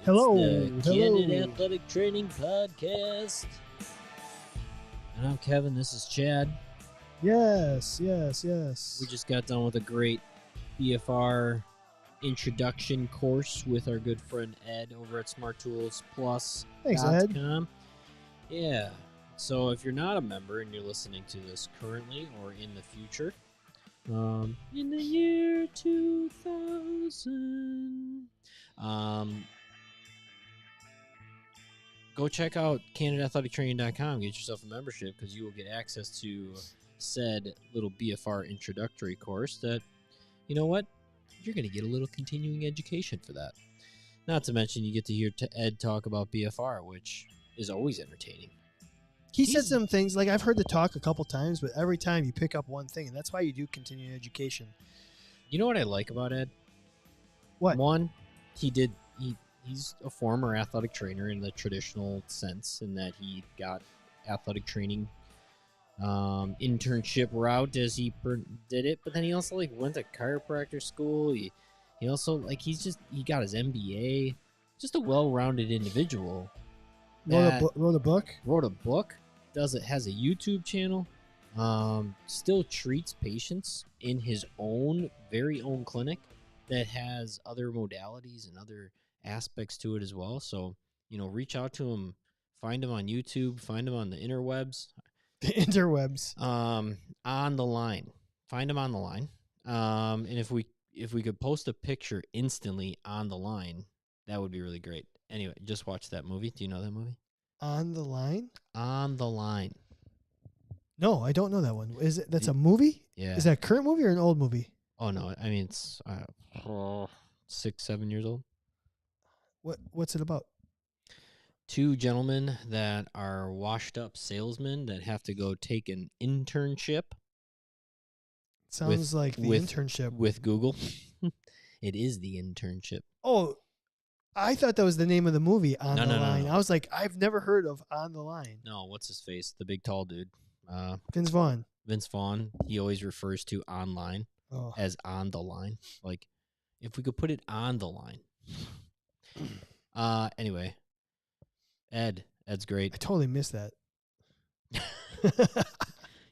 Hello, the hello. Candid Athletic Training Podcast. And I'm Kevin. This is Chad. Yes. We just got done with a great BFR introduction course with our good friend Ed over at SmartToolsPlus.com. Thanks, Ed. Yeah. So if you're not a member and you're listening to this currently or in the future, in the year 2000, go check out CandidAthleticTraining.com. Get yourself a membership because you will get access to said little BFR introductory course that, you know what, you're going to get a little continuing education for that. Not to mention you get to hear Ed talk about BFR, which is always entertaining. He said some things, like I've heard the talk a couple times, but every time you pick up one thing, and that's why you do continuing education. You know what I like about Ed? What? One, he's a former athletic trainer in the traditional sense, in that he got athletic training internship route as he did it, but then he also went to chiropractor school. He also he got his MBA. Just a well-rounded individual. Wrote a book. Has a YouTube channel. Still treats patients in his very own clinic that has other modalities and other aspects to it as well. So, reach out to him, find him on YouTube, find him on the interwebs. The interwebs. On the line. Find him on the line. And if we could post a picture instantly on the line, that would be really great. Anyway, just watch that movie. Do you know that movie? On the Line? On the Line. No, I don't know that one. That's a movie? Yeah. Is that a current movie or an old movie? Oh, no. I mean, it's 6-7 years old. What's it about? Two gentlemen that are washed up salesmen that have to go take an internship. Sounds like the internship. With Google. It is the internship. Oh, I thought that was the name of the movie, On the Line. No. I was like, I've never heard of On the Line. No, what's his face? The big tall dude. Vince Vaughn. He always refers to online as on the line. Like, if we could put it on the line. Anyway, Ed's great. I totally missed that.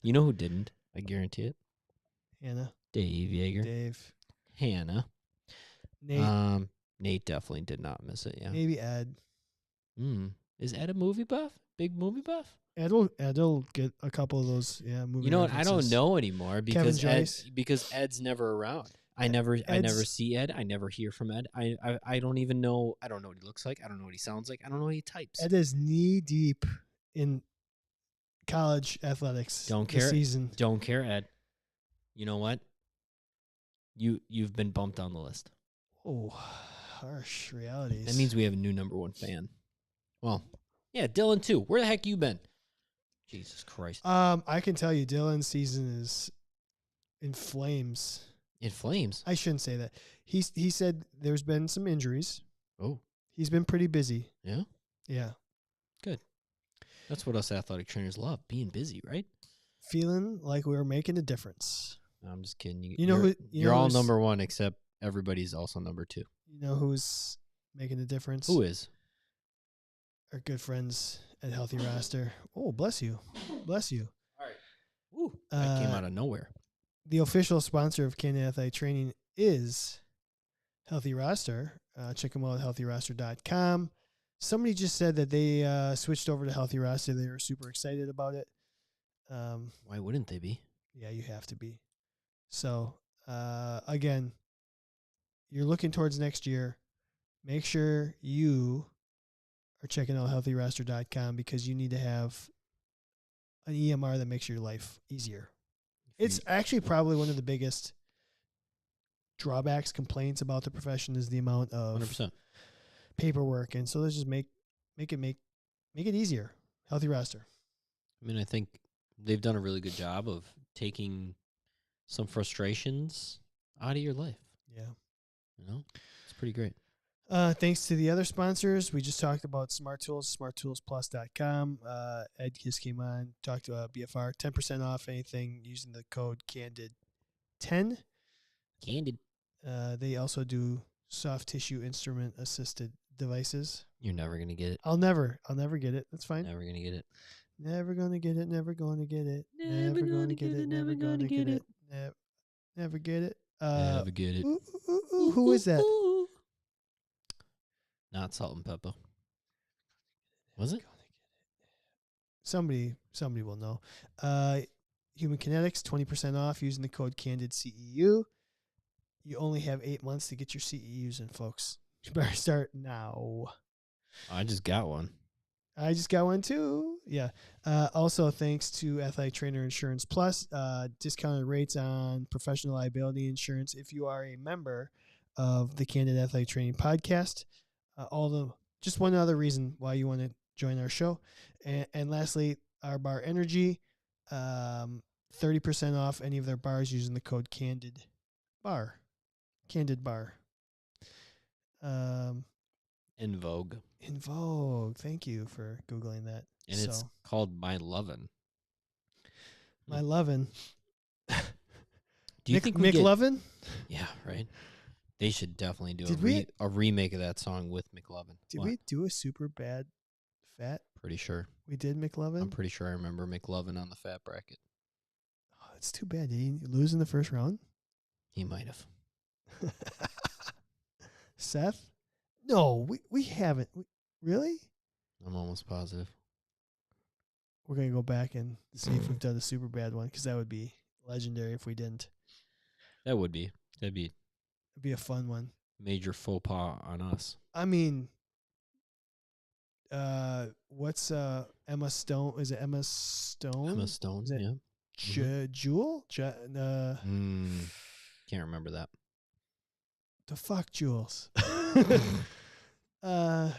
You know who didn't? I guarantee it. Hannah. Dave Yeager. Dave. Hannah. Nate. Nate definitely did not miss it, yeah. Maybe Ed. Is Ed a movie buff? Big movie buff? Ed'll get a couple of those, movie You know what? references. I don't know anymore because Ed's never around. I never see Ed. I never hear from Ed. I don't even know. I don't know what he looks like. I don't know what he sounds like. I don't know what he types. Ed is knee deep in college athletics. Don't care. Season. Don't care, Ed. You know what? You've been bumped on the list. Oh, harsh realities. That means we have a new number one fan. Well, yeah, Dylan too. Where the heck you been? Jesus Christ. I can tell you, Dylan's season is in flames. In flames? I shouldn't say that. He said there's been some injuries. Oh. He's been pretty busy. Yeah? Yeah. Good. That's what us athletic trainers love, being busy, right? Feeling like we're making a difference. No, I'm just kidding. You're all number one, except everybody's also number two. You know who's making a difference? Who is? Our good friends at Healthy Roster. Oh, bless you. Bless you. All right. Ooh, that came out of nowhere. The official sponsor of Candid Athletic Training is Healthy Roster. Check them out at healthyroster.com. Somebody just said that they switched over to Healthy Roster. They were super excited about it. Why wouldn't they be? Yeah, you have to be. So, again, you're looking towards next year. Make sure you are checking out healthyroster.com because you need to have an EMR that makes your life easier. It's actually probably one of the biggest drawbacks, complaints about the profession is the amount of 100%. paperwork. And so let's just make it easier. Healthy Roster. I mean, I think they've done a really good job of taking some frustrations out of your life. Yeah. It's pretty great. Thanks to the other sponsors. We just talked about Smart Tools, smarttoolsplus.com. Ed just came on, talked about BFR, 10% off anything using the code CANDID10. Candid. They also do soft tissue instrument assisted devices. You're never gonna get it. I'll never get it. That's fine. Never gonna get it. Never gonna get it. Never gonna get it. Never gonna get it. Never gonna get it. Never get it. Never get it. Who is that? Ooh. Not Salt and Pepper. Was it? Somebody will know. Human Kinetics, 20% off using the code CANDIDCEU. You only have 8 months to get your CEUs in, folks. You better start now. I just got one. I just got one too. Yeah. Also, thanks to Athletic Trainer Insurance Plus, discounted rates on professional liability insurance if you are a member of the Candid Athletic Training podcast. Just one other reason why you want to join our show. And lastly, our bar Energy, 30% off any of their bars using the code Candid Bar. Candid Bar. In Vogue. In Vogue. Thank you for Googling that. And it's called My Lovin'. My Lovin'. Do you think we McLovin? Yeah, right. They should definitely do a remake of that song with McLovin. Did we do a super bad fat? Pretty sure. We did McLovin? I'm pretty sure I remember McLovin on the fat bracket. Oh, it's too bad. Did he lose in the first round? He might have. Seth? No, we haven't. Really? I'm almost positive. We're going to go back and see if we've done a super bad one, because that would be legendary if we didn't. That would be. It'd be a fun one. Major faux pas on us. I mean, what's Emma Stone? Is it Emma Stone? Emma Stone, is it yeah. Jewel? Can't remember that. The fuck, Jules?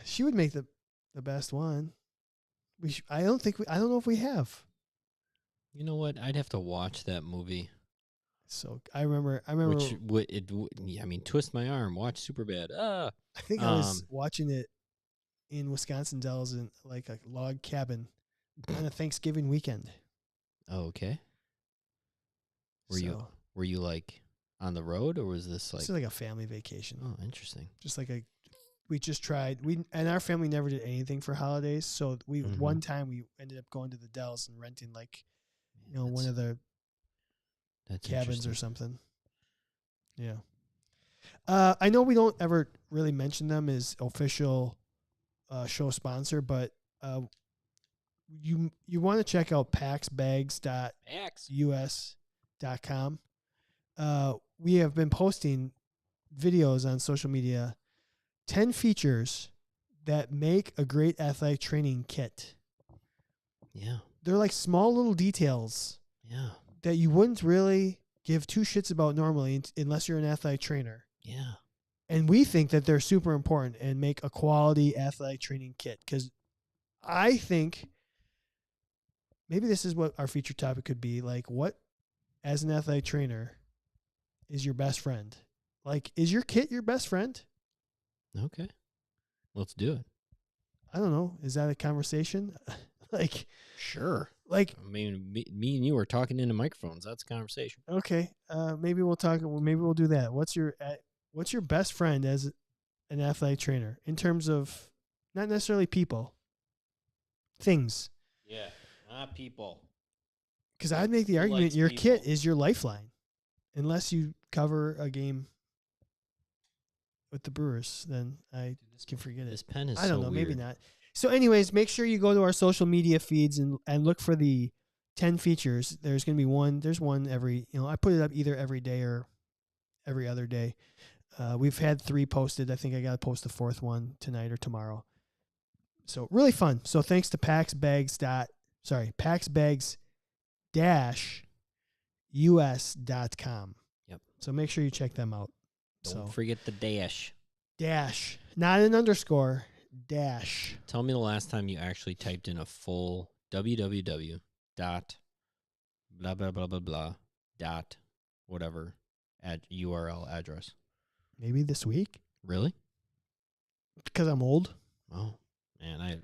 She would make the best one. I don't know if we have. You know what? I'd have to watch that movie. So I remember. I mean, twist my arm. Watch Superbad. I think I was watching it in Wisconsin Dells in like a log cabin on a Thanksgiving weekend. Oh, okay. Were you like on the road, or was this like? This is like a family vacation. Oh, interesting. Just like we just tried. And our family never did anything for holidays, so one time we ended up going to the Dells and renting like, one of the cabins or something. Yeah. I know we don't ever really mention them as official show sponsor, but you want to check out paxbags.us.com. We have been posting videos on social media, 10 features that make a great athletic training kit. Yeah. They're like small little details. Yeah. That you wouldn't really give two shits about normally unless you're an athletic trainer. Yeah. And we think that they're super important and make a quality athletic training kit, because I think maybe this is what our feature topic could be. Like, what, as an athletic trainer, is your best friend? Like, is your kit your best friend? Okay. Let's do it. I don't know. Is that a conversation? Like, sure. Like, I mean, me and you are talking into microphones. That's a conversation. Okay. Maybe we'll talk. Maybe we'll do that. What's your best friend as an athletic trainer in terms of not necessarily people, things? Yeah, not people. Because I'd make the argument your kit is your lifeline, unless you cover a game with the Brewers. Then I can forget it. This pen is. I don't know. Weird. Maybe not. So, anyways, make sure you go to our social media feeds and look for the 10 features. There's going to be one. There's one every. I put it up either every day or every other day. We've had 3 posted. I think I got to post the 4th one tonight or tomorrow. So really fun. So thanks to paxbags-us.com. Yep. So make sure you check them out. Don't forget the dash. Dash, not an underscore. Dash. Tell me the last time you actually typed in a full www dot blah blah blah blah blah dot whatever at URL address. Maybe this week. Really? Because I'm old. Oh man,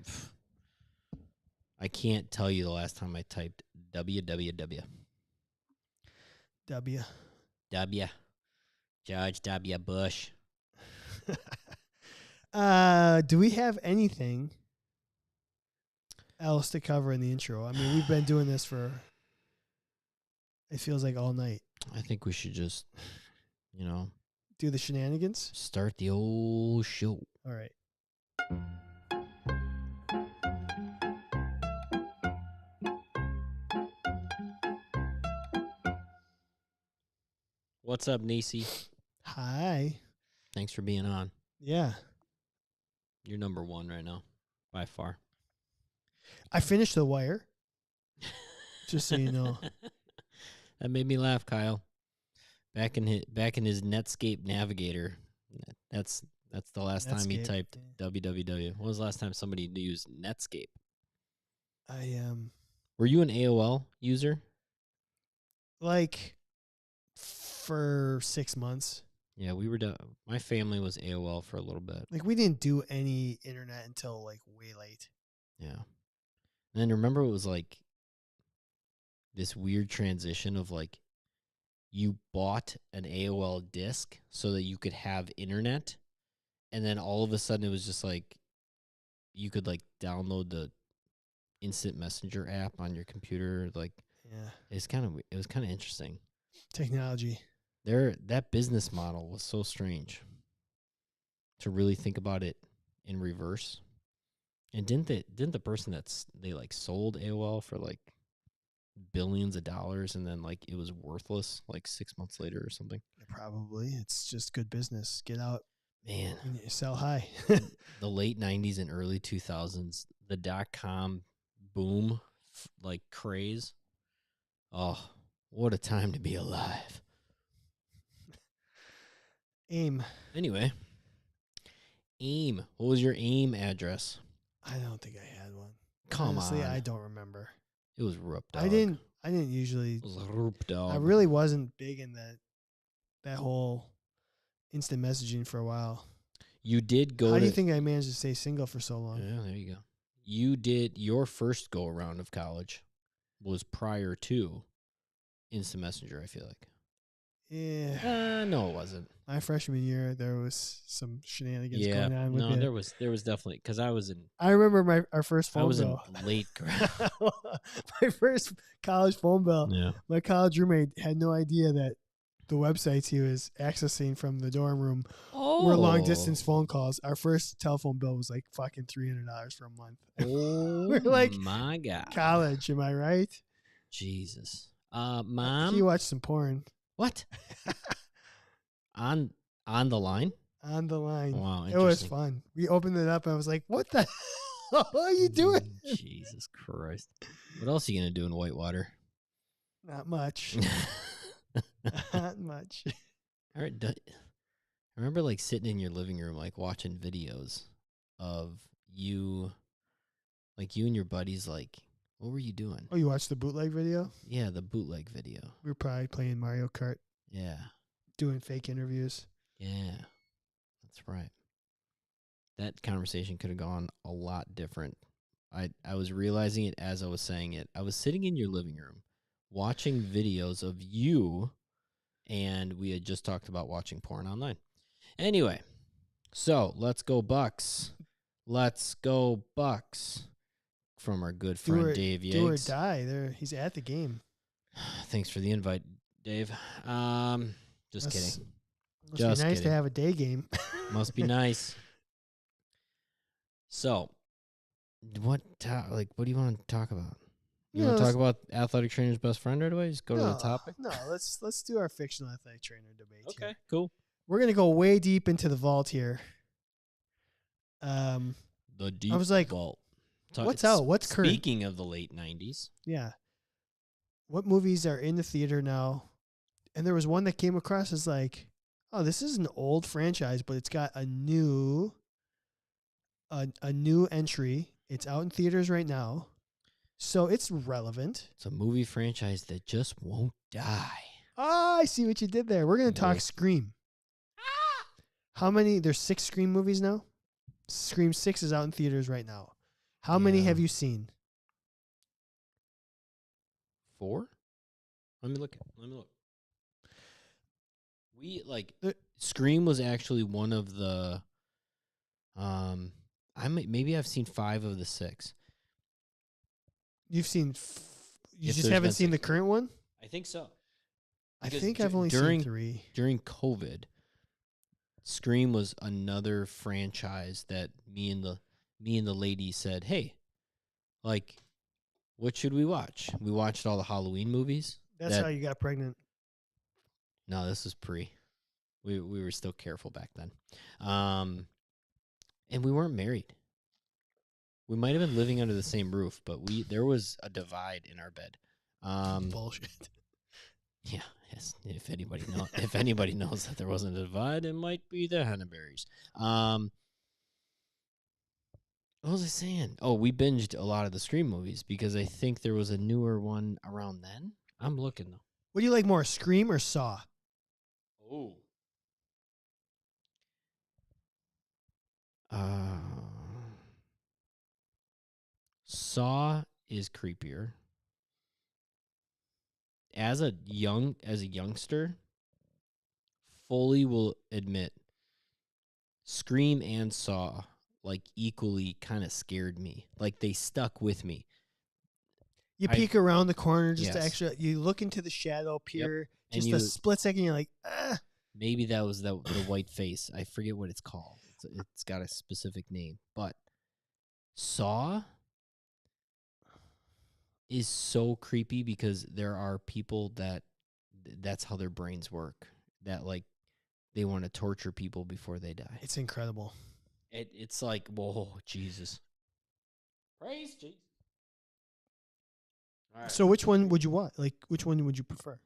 I can't tell you the last time I typed www. W. George W. Bush. Do we have anything else to cover in the intro? I mean, we've been doing this for, it feels like all night. I think we should just, Do the shenanigans? start the old show. All right. What's up, Nacey? Hi. Thanks for being on. Yeah. You're number one right now, by far. I finished The Wire, just so you know. That made me laugh, Kyle. Back in his Netscape Navigator. That's the last time he Netscape, typed www. When was the last time somebody used Netscape? I Were you an AOL user? like for 6 months. Yeah, we were. My family was AOL for a little bit. Like we didn't do any internet until like way late. Yeah. And then remember it was like this weird transition of like you bought an AOL disc so that you could have internet, and then all of a sudden it was just like you could like download the instant messenger app on your computer. Like Yeah. it was kind of interesting. Technology. That business model was so strange to really think about it in reverse. And didn't the person they like sold AOL for like billions of dollars, and then like it was worthless like 6 months later or something? Probably. It's just good business. Get out Man, and sell high. the late 90s and early 2000s, the .com boom like craze. Oh, what a time to be alive. AIM. Anyway, AIM. What was your AIM address? I don't think I had one. Come Honestly, on. I don't remember. It was Rup Dog. I didn't usually. It was Rup Dog. I really wasn't big in that whole instant messaging for a while. You did go. How do you think I managed to stay single for so long? Yeah, there you go. You did your first go around of college was prior to instant messenger. I feel like. Yeah. No, it wasn't. My freshman year, there was some shenanigans going on with it. there was definitely, because I was in. I remember our first phone I was bill. in late grade. My first college phone bill. Yeah. My college roommate had no idea that the websites he was accessing from the dorm room were long distance phone calls. Our first telephone bill was like fucking $300 for a month. Oh, we're like, my God. College, am I right? Jesus. Mom. He watched some porn. What? on the line? On the line. Wow, it was fun. We opened it up and I was like, what the hell are you doing? Jesus Christ. What else are you going to do in Whitewater? Not much. Not much. All right. I remember like sitting in your living room, like watching videos of you, like you and your buddies, like, what were you doing? Oh, you watched the bootleg video? Yeah, the bootleg video. We were probably playing Mario Kart. Yeah. Doing fake interviews. Yeah. That's right. That conversation could have gone a lot different. I was realizing it as I was saying it. I was sitting in your living room watching videos of you, and we had just talked about watching porn online. Anyway, so let's go Bucks. Let's go Bucks. From our good friend Dave Yates. Do or die. There, he's at the game. Thanks for the invite, Dave. Just kidding. Must be nice to have a day game. Must be nice. So, what do you want to talk about? You want to talk about athletic trainer's best friend right away? Just go to the topic? No, let's do our fictional athletic trainer debate. Okay, here. cool. We're gonna go way deep into the vault here. The deep I was like, vault. What's out? What's current? Speaking of the late 90s. Yeah. What movies are in the theater now? And there was one that came across as like, oh, this is an old franchise, but it's got a new entry. It's out in theaters right now. So it's relevant. It's a movie franchise that just won't die. Oh, I see what you did there. We're going to talk Scream. How many? There's 6 Scream movies now. Scream 6 is out in theaters right now. How many have you seen? 4? Let me look. We Scream was actually one of the Maybe I've seen 5 of the 6. You've seen. You If just there's haven't been seen 6. the current one. I think so. I Because think I've only seen 3. during COVID, Scream was another franchise that me and the lady said, "Hey, like, what should we watch?" We watched all the Halloween movies. That's how you got pregnant. No, this was pre. We were still careful back then, and we weren't married. We might have been living under the same roof, but there was a divide in our bed. Bullshit. Yeah, yes. If anybody knows that there wasn't a divide, it might be the Hannaberries. What was I saying? Oh, we binged a lot of the Scream movies because I think there was a newer one around then. I'm looking though. What do you like more, Scream or Saw? Oh. Saw is creepier. As a youngster, fully will admit Scream and Saw like equally kind of scared me. Like they stuck with me. You peek around the corner just to Yes. actually. You look into the shadow peer. And Just a split second. You're like, ah. Maybe that was the white face. I forget what it's called. It's got a specific name. But Saw is so creepy because there are people that's how their brains work. That like they want to torture people before they die. It's incredible. It's like, whoa, Jesus. Praise Jesus. All right. So which one would you want? Like, which one would you prefer?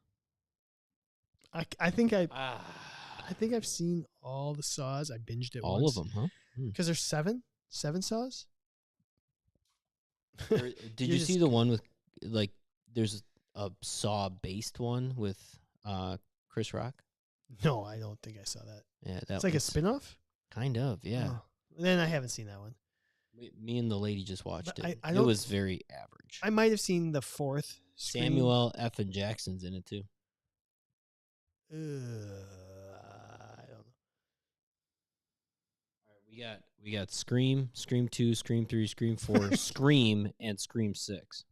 I think I've seen all the Saws. I binged it all once. of them, huh? Because there's 7 Saws. Did you see the one with like? There's a Saw based one with Chris Rock. No, I don't think I saw that. Yeah, It's like a spinoff. Kind of, yeah. Oh. Then I haven't seen that one. Me and the lady just watched But it. I It was very average. I might have seen the 4th. Samuel F. and Jackson's in it too. I don't know. All right, we got Scream, Scream 2, Scream 3, Scream 4, Scream, and Scream 6.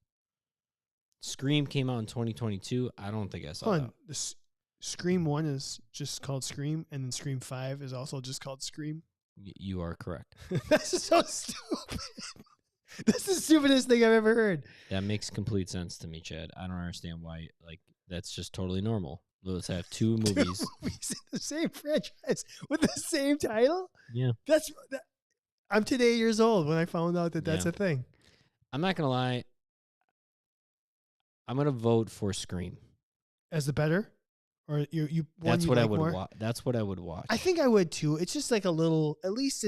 Scream came out in 2022. I don't think I saw Hold that. on. Scream 1 is just called Scream, and then Scream 5 is also just called Scream. You are correct. That's so stupid. That's the stupidest thing I've ever heard. That makes complete sense to me, Chad. I don't understand why. Like, that's just totally normal. Let's have 2 movies. 2 movies in the same franchise with the same title? Yeah. I'm today years old when I found out that that's a thing. I'm not going to lie. I'm going to vote for Scream. As the better? Or you That's what I would watch. That's what I would watch. I think I would too. It's just like a little. At least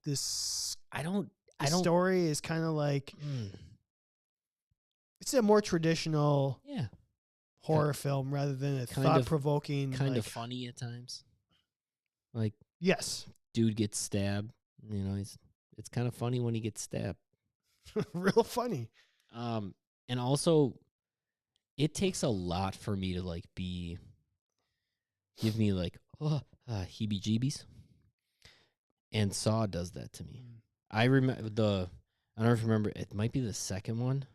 the story is kind of like it's a more traditional horror film rather than a thought provoking kind of funny at times. Like yes, dude gets stabbed. You know, it's kind of funny when he gets stabbed. Real funny. And also, it takes a lot for me to like give me like heebie-jeebies, and Saw does that to me. I remember I don't know if you remember. It might be the second one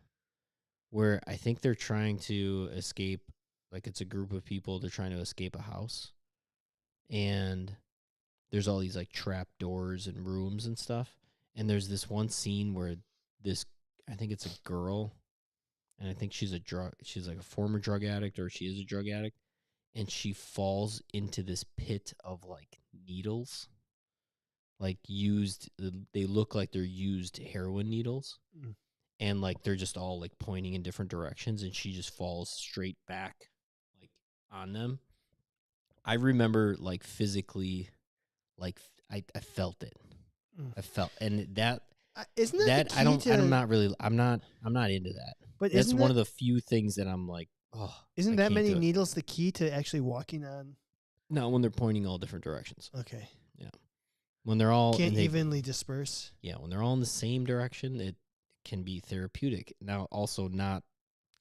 where I think they're trying to escape. Like it's a group of people. They're trying to escape a house, and there's all these like trap doors and rooms and stuff. And there's this one scene where I think it's a girl, and I think she's like a former drug addict, or she is a drug addict. And she falls into this pit of like needles, like they look like they're used heroin needles, and like they're just all like pointing in different directions, and she just falls straight back, like on them. I remember like physically, like I felt it. I felt, and that isn't that the key I'm not into that. But that's one of the few things that I'm like, oh. Isn't that many needles the key to actually walking on? No, when they're pointing all different directions. Okay. Yeah. When they're all evenly disperse. Yeah, when they're all in the same direction, it can be therapeutic. Now, also not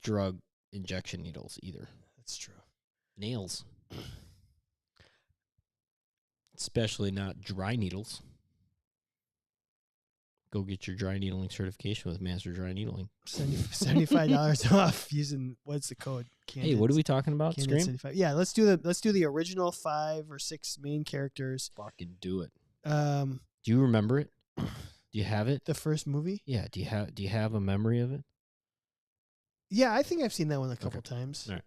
drug injection needles either. That's true. Nails. Especially not dry needles. go get your dry needling certification with Master Dry Needling. $75 off using what's the code? Hey, what are we talking about? Candid Scream? 75. Yeah, let's do the original 5 or 6 main characters. Fucking do it. Do you remember it? Do you have it? The first movie? Yeah. Do you have a memory of it? Yeah, I think I've seen that one a couple times. All right.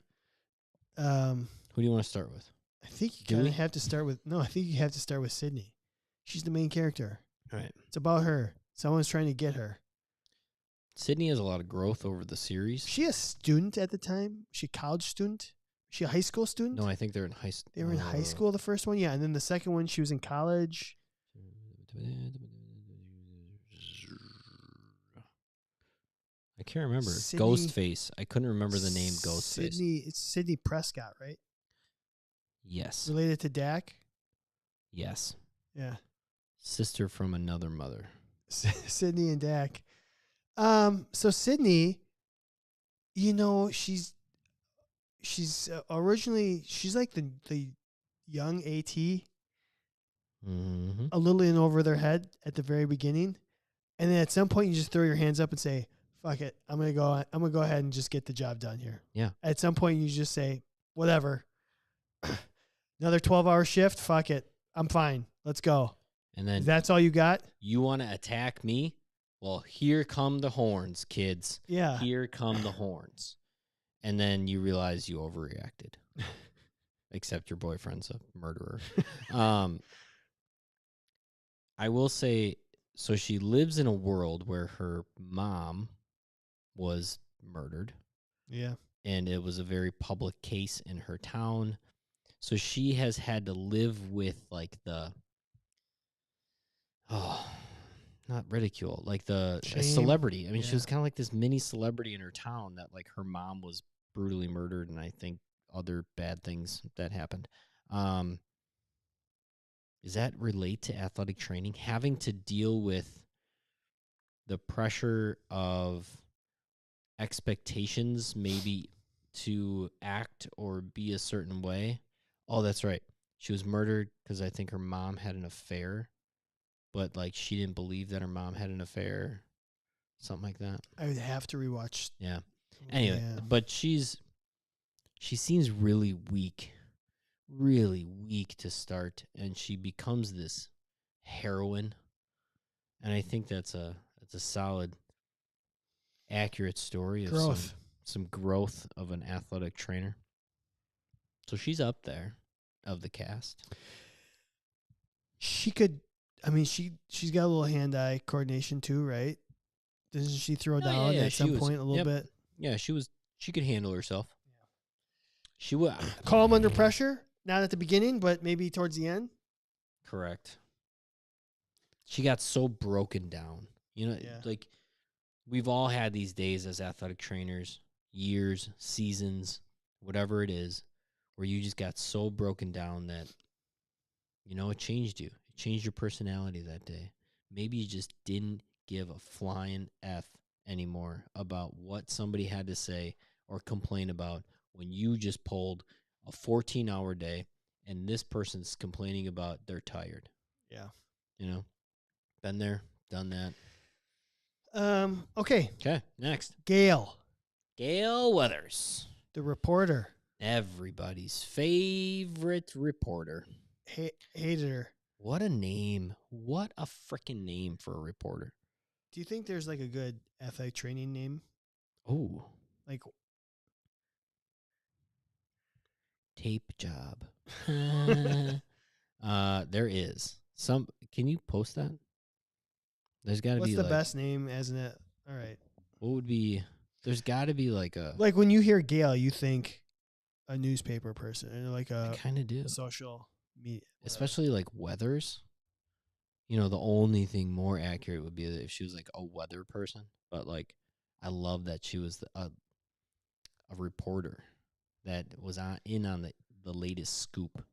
Who do you want to start with? I think you kind of have to start with I think you have to start with Sydney. She's the main character. All right. It's about her. Someone's trying to get her. Sydney has a lot of growth over the series. She a student at the time? She a college student? She a high school student? No, I think they're in high school. They were in high school, the first one, yeah. And then the second one, she was in college. I can't remember. Sydney, Ghostface. I couldn't remember the name Ghostface. It's Sydney Prescott, right? Yes. Related to Dak? Yes. Yeah. Sister from another mother. Sydney and Dak. So Sydney, she's originally, she's like the young AT, Mm-hmm. a little in over their head at the very beginning. And then at some point you just throw your hands up and say, fuck it. I'm going to go ahead and just get the job done here. Yeah. At some point you just say, whatever. Another 12-hour shift. Fuck it. I'm fine. Let's go. And then that's all you got? You want to attack me? Well, here come the horns, kids. Yeah. Here come the horns. And then you realize you overreacted. Except your boyfriend's a murderer. I will say, so she lives in a world where her mom was murdered. Yeah. And it was a very public case in her town. So she has had to live with like not ridicule, like a celebrity. I mean, she was kind of like this mini celebrity in her town that like her mom was brutally murdered and I think other bad things that happened. Does that relate to athletic training? Having to deal with the pressure of expectations maybe to act or be a certain way. Oh, that's right. She was murdered because I think her mom had an affair, but like she didn't believe that her mom had an affair, something like that. I would have to rewatch. Yeah. Anyway, but she seems really weak to start, and she becomes this heroine. And I think that's a solid, accurate story of some growth of an athletic trainer. So she's up there of the cast. She could, I mean, she's got a little hand-eye coordination too, right? Doesn't she throw down at some point a little bit? Yeah, she could handle herself. Yeah. She would calm under pressure, not at the beginning, but maybe towards the end. Correct. She got so broken down. Like we've all had these days as athletic trainers, years, seasons, whatever it is, where you just got so broken down that, it changed you. It changed your personality that day. Maybe you just didn't give a flying F anymore about what somebody had to say or complain about when you just pulled a 14-hour day and this person's complaining about they're tired. Yeah. Been there, done that. Okay. Okay, next. Gail Weathers. The reporter. Everybody's favorite reporter. Hated her. What a name. What a freaking name for a reporter. Do you think there's like a good athletic training name? Oh. Like tape job. There is. Can you post that? There's got to be what's the best name as an all right. What would be there's got to be like when you hear Gail, you think a newspaper person and like I kind of do. Social media. Especially like Weathers. The only thing more accurate would be if she was like a weather person, but like I love that she was a reporter that was on the latest scoop.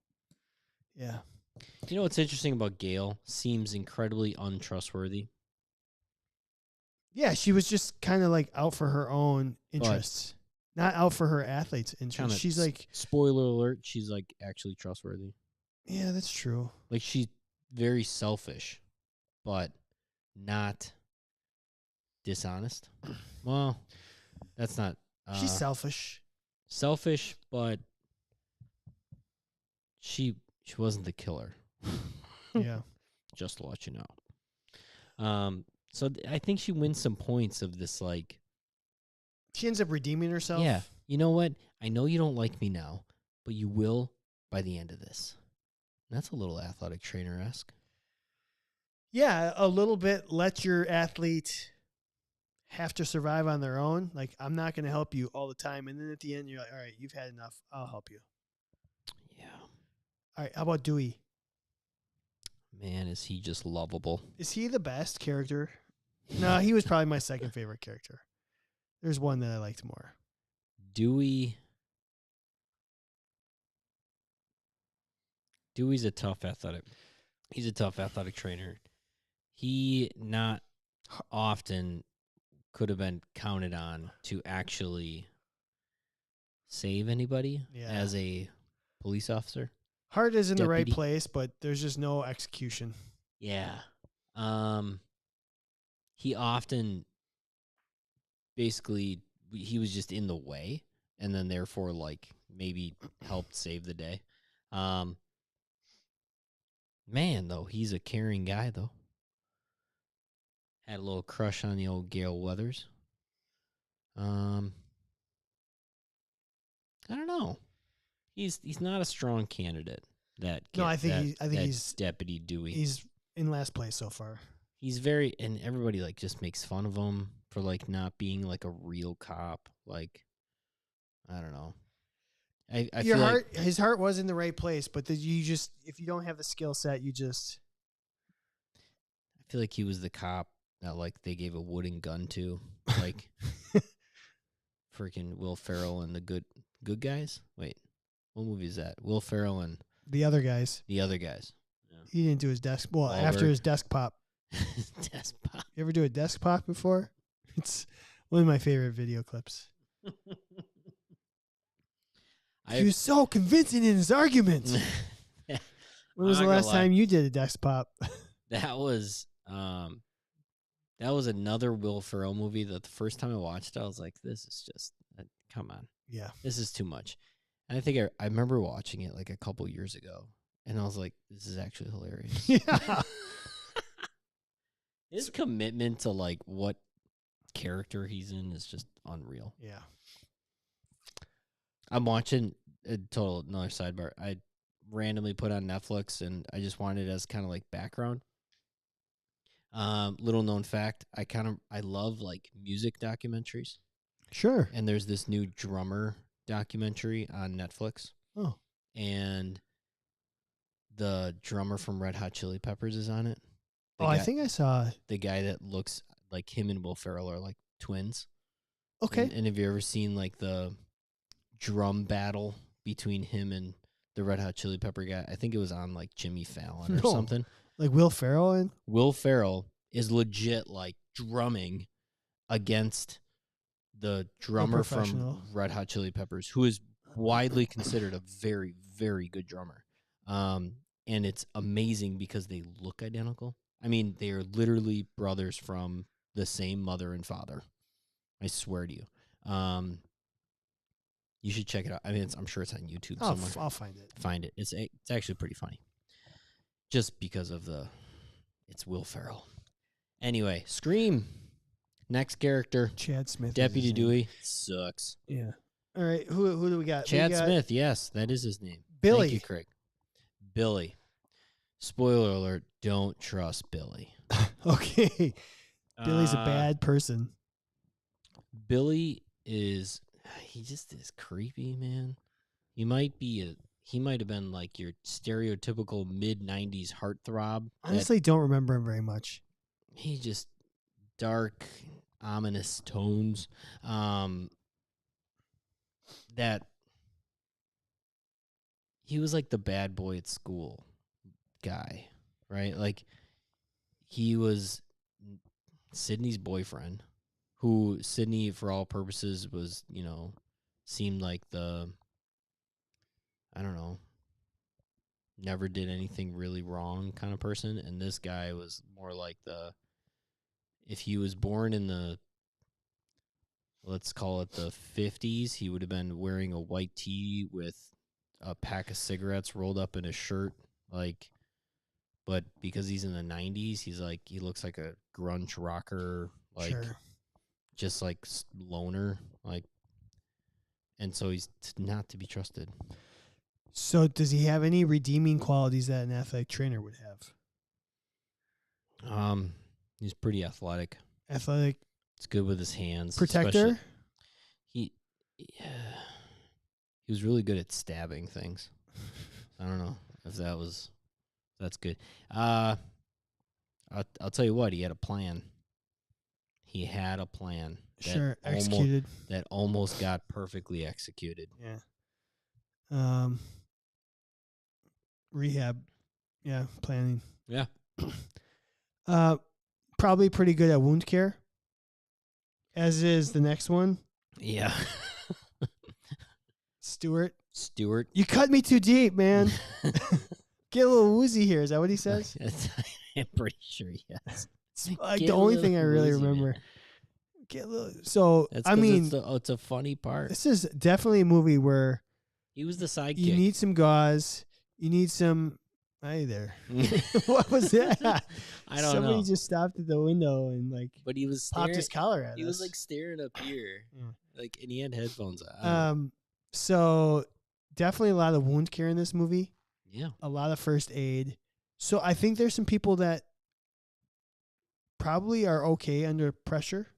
Yeah. What's interesting about Gail? Seems incredibly untrustworthy. Yeah, she was just kind of like out for her own interests, not out for her athletes' interests. She's like, spoiler alert, she's like actually trustworthy. Yeah, that's true. Like she's very selfish, but not dishonest. Well, that's not She's selfish. selfish, but she wasn't the killer. Yeah. Just to let you know. So I think she wins some points of this, like, She ends up redeeming herself. yeah, you know what? I know you don't like me now, but you will by the end of this. That's a little athletic trainer-esque. Yeah, a little bit. Let your athlete have to survive on their own. Like, I'm not going to help you all the time. And then at the end, you're like, all right, you've had enough. I'll help you. Yeah. All right, how about Dewey? Man, is he just lovable. Is he the best character? No, he was probably my second favorite character. There's one that I liked more. Dewey's a tough athletic. He's a tough athletic trainer. He not often could have been counted on to actually save anybody as a police officer. Heart is in the right Deputy. place, but there's just no execution. Yeah. He often basically he was just in the way and then therefore like maybe helped save the day. Man, though, he's a caring guy though. Had a little crush on the old Gail Weathers. I don't know. He's not a strong candidate. I think he's Deputy Dewey. He's in last place so far. He's very, and everybody like just makes fun of him for like not being like a real cop. Like, I don't know. I feel like his heart was in the right place, but you just, if you don't have the skill set, you just. I feel like he was the cop that like they gave a wooden gun to, like freaking Will Ferrell and the good guys. Wait, what movie is that? Will Ferrell and the other guys. The other guys. Yeah. He didn't do his desk. Well, Wahlberg. After his desk pop. Desk pop. You ever do a desk pop before? It's one of my favorite video clips. He was so convincing in his arguments. When was the last time you did a desk pop? That was another Will Ferrell movie that the first time I watched it, I was like, this is just, come on. Yeah. This is too much. And I think I remember watching it like a couple years ago, and I was like, this is actually hilarious. Yeah. His commitment to like what character he's in is just unreal. Yeah. I'm watching another sidebar. I randomly put on Netflix and I just wanted it as kind of like background. Little known fact, I love like music documentaries. Sure. And there's this new drummer documentary on Netflix. Oh. And the drummer from Red Hot Chili Peppers is on it. I think I saw the guy that looks like him and Will Ferrell are like twins. Okay. And have you ever seen like the drum battle between him and the Red Hot Chili Pepper guy? I think it was on like Jimmy Fallon or something. Like Will Ferrell and Will Ferrell is legit like drumming against the drummer from Red Hot Chili Peppers, who is widely considered a very, very good drummer. And it's amazing because they look identical. I mean, they are literally brothers from the same mother and father. I swear to you. You should check it out. I mean, I'm sure it's on YouTube somewhere. I'll find it. Find it. It's actually pretty funny. Just because of it's Will Ferrell. Anyway, Scream. Next character. Chad Smith. Deputy Dewey. Sucks. Yeah. All right. Who do we got? Chad Smith. Yes, that is his name. Billy. Thank you, Craig. Billy. Spoiler alert. Don't trust Billy. Okay. Billy's a bad person. Billy he just is creepy, man. He might have been like your stereotypical mid-90s heartthrob. Honestly, don't remember him very much. He just dark, ominous tones. That he was like the bad boy at school guy, right? Like he was Sydney's boyfriend, who Sydney, for all purposes, was, seemed like I don't know, never did anything really wrong kind of person. And this guy was more like if he was born in the, let's call it the 50s, he would have been wearing a white tee with a pack of cigarettes rolled up in his shirt, like. But because he's in the 90s, he looks like a grunge rocker, like Sure. just like loner, like, and so he's not to be trusted. So does he have any redeeming qualities that an athletic trainer would have? He's pretty athletic. Athletic It's good with his hands. protector? He was really good at stabbing things. I don't know if that's good. I'll tell you what, he had a plan. He had a plan. Sure, executed. That almost got perfectly executed. Yeah. Rehab. Yeah, planning. Yeah. Probably pretty good at wound care. As is the next one. Yeah. Stewart. You cut me too deep, man. Get a little woozy here. Is that what he says? I'm pretty sure yes. It's like the only thing I really remember. Man. Get a little. So I mean, it's a funny part. This is definitely a movie where he was the sidekick. You need some gauze. You need some. Hey there. What was that? I don't know. Somebody just stopped at the window and But he was popped his collar at us. He was like staring up here, and he had headphones on. So definitely a lot of wound care in this movie. Yeah. A lot of first aid. So I think there's some people that probably are okay under pressure.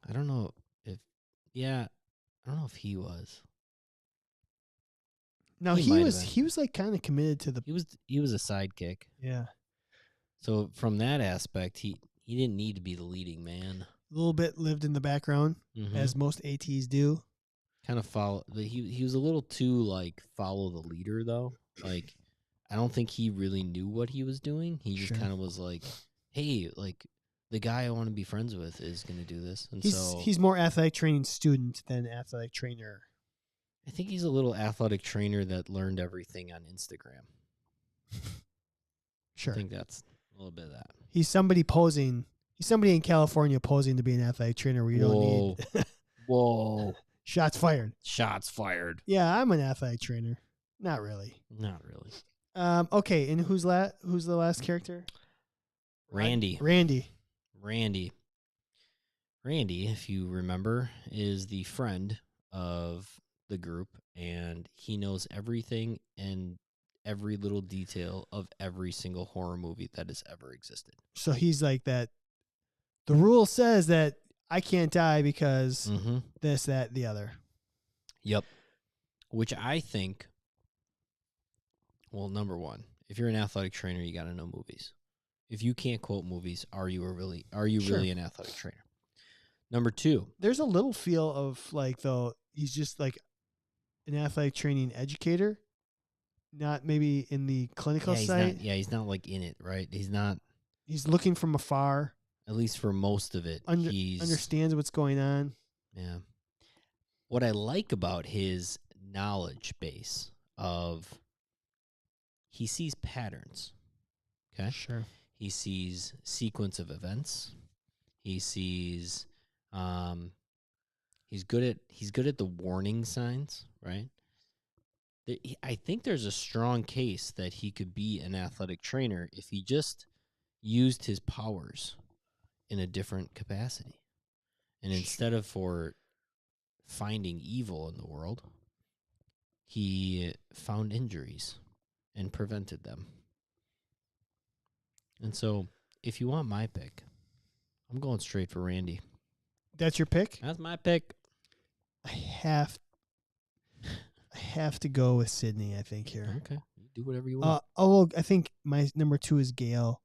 I don't know if he was. No, he was like kind of committed to the. He was a sidekick. Yeah. So from that aspect, he didn't need to be the leading man. A little bit lived in the background, as most ATs do. Kind of follow. He was a little too like follow the leader though. Like, I don't think he really knew what he was doing. He just kind of was like, hey, like the guy I want to be friends with is going to do this, and he's more athletic training student than athletic trainer. I think he's a little athletic trainer that learned everything on Instagram. Sure. I think that's a little bit of that. He's somebody posing. He's somebody in California posing to be an athletic trainer where you don't need. Whoa. Shots fired. Shots fired. Yeah, I'm an athletic trainer. Not really. Not really. Okay, and who's the last character? Randy. Randy, if you remember, is the friend of the group, and he knows everything and every little detail of every single horror movie that has ever existed. So he's like that. The rule says that I can't die because this, that, the other. Yep. Which I think, well, number one, if you're an athletic trainer, you got to know movies. If you can't quote movies, are you really an athletic trainer? Number two, there's a little feel of like, though, he's just like an athletic training educator, not maybe in the clinical side. He's not like in it, right? He's not. He's looking from afar. At least for most of it, he understands what's going on. Yeah. What I like about his knowledge base of, he sees patterns. Okay. Sure. He sees sequence of events. He sees, he's good at the warning signs, right? I think there's a strong case that he could be an athletic trainer if he just used his powers in a different capacity. And instead of for finding evil in the world, he found injuries and prevented them. And so, if you want my pick, I'm going straight for Randy. That's your pick? That's my pick. I have to go with Sydney, I think, here. Okay. You do whatever you want. I think my number 2 is Gail.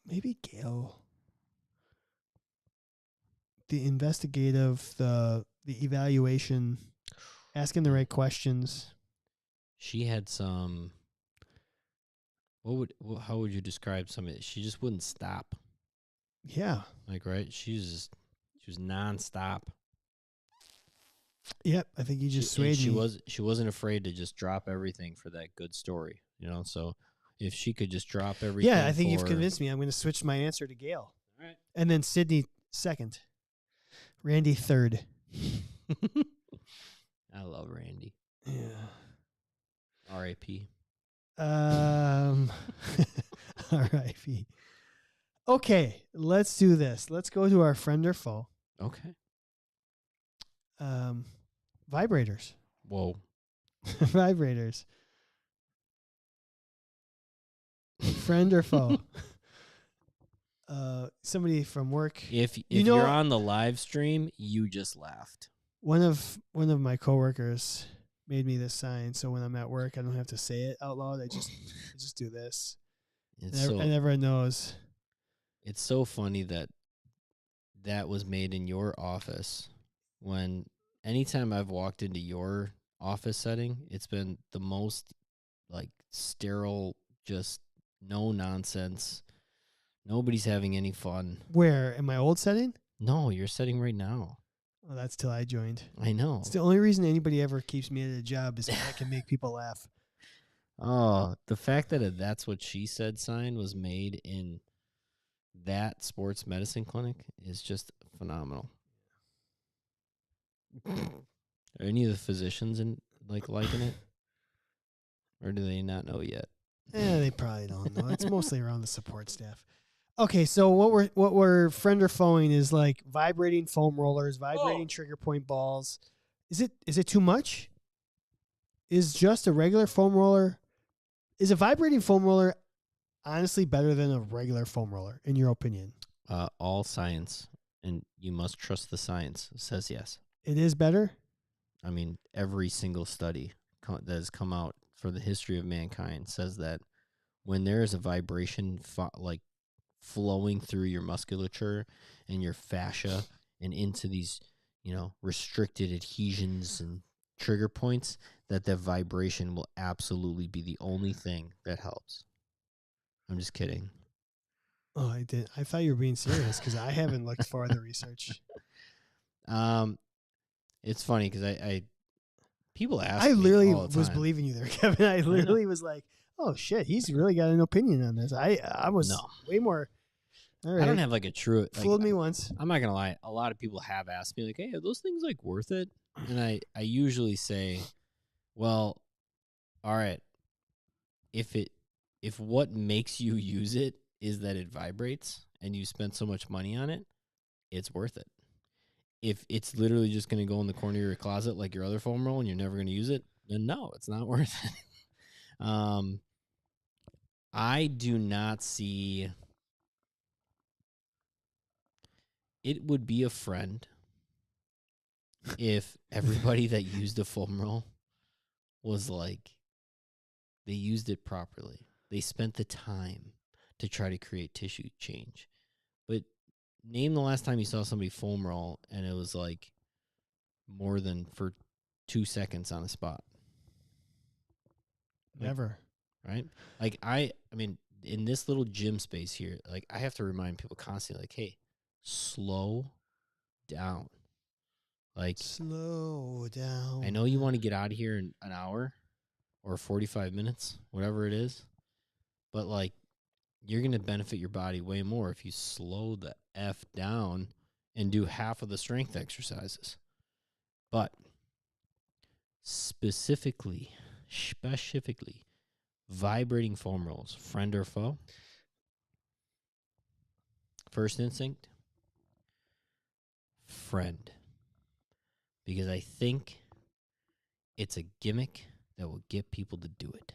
Maybe Gail. The investigative, the evaluation, asking the right questions. She had some. How would you describe some of it? She just wouldn't stop. Yeah. Like, right? She was nonstop. Yep, I think you just swayed she me. she wasn't afraid to just drop everything for that good story, you know. So if she could just drop everything, Yeah, I think you've for convinced me. I'm going to switch my answer to Gail, all right. and then Sydney second, Randy third. I love Randy. Yeah. R.A.P. R.I.P. Okay, let's do this. Let's go to our friend or foe. Okay. Vibrators. Whoa. Vibrators. Friend or foe? Somebody from work. If You know- you're on the live stream, you just laughed. One of my coworkers made me this sign, so when I'm at work, I don't have to say it out loud. I just do this, and everyone knows. It's so funny that was made in your office. When anytime I've walked into your office setting, it's been the most like sterile, just no nonsense. Nobody's having any fun. Where in my old setting? No, you're setting right now. Well, that's till I joined. I know. It's the only reason anybody ever keeps me at a job is so I can make people laugh. Oh, the fact that that's what she said sign was made in that sports medicine clinic is just phenomenal. Are any of the physicians liking it, or do they not know yet? They probably don't know. It's mostly around the support staff. Okay, so what we're friend or foeing is like vibrating foam rollers, vibrating trigger point balls. Is it too much? Is just a regular foam roller? Is a vibrating foam roller honestly better than a regular foam roller in your opinion? All science, and you must trust the science, says yes. It is better? I mean, every single study that has come out for the history of mankind says that when there is a vibration flowing through your musculature and your fascia and into these, restricted adhesions and trigger points, that the vibration will absolutely be the only thing that helps. I'm just kidding. Oh, I did. I thought you were being serious because I haven't looked for the research. It's funny because I people ask. I me literally all the was time. believing you there, Kevin. I literally was like, "Oh shit, he's really got an opinion on this." I was way more. All right. I don't have like a true. Fooled me once. I'm not gonna lie. A lot of people have asked me like, "Hey, are those things like worth it?" And I usually say, "Well, all right. If what makes you use it is that it vibrates and you spend so much money on it, it's worth it. If it's literally just going to go in the corner of your closet like your other foam roll and you're never going to use it, then no, it's not worth it." I do not see. It would be a friend if everybody that used a foam roll was like, they used it properly. They spent the time to try to create tissue change. But name the last time you saw somebody foam roll and it was like more than for 2 seconds on a spot. Never. Right? Like I mean, in this little gym space here, like I have to remind people constantly, like, hey, slow down. Like, slow down. I know you want to get out of here in an hour or 45 minutes, whatever it is, but like, you're going to benefit your body way more if you slow the F down and do half of the strength exercises. But specifically, vibrating foam rolls, friend or foe? First instinct, friend. Because I think it's a gimmick that will get people to do it.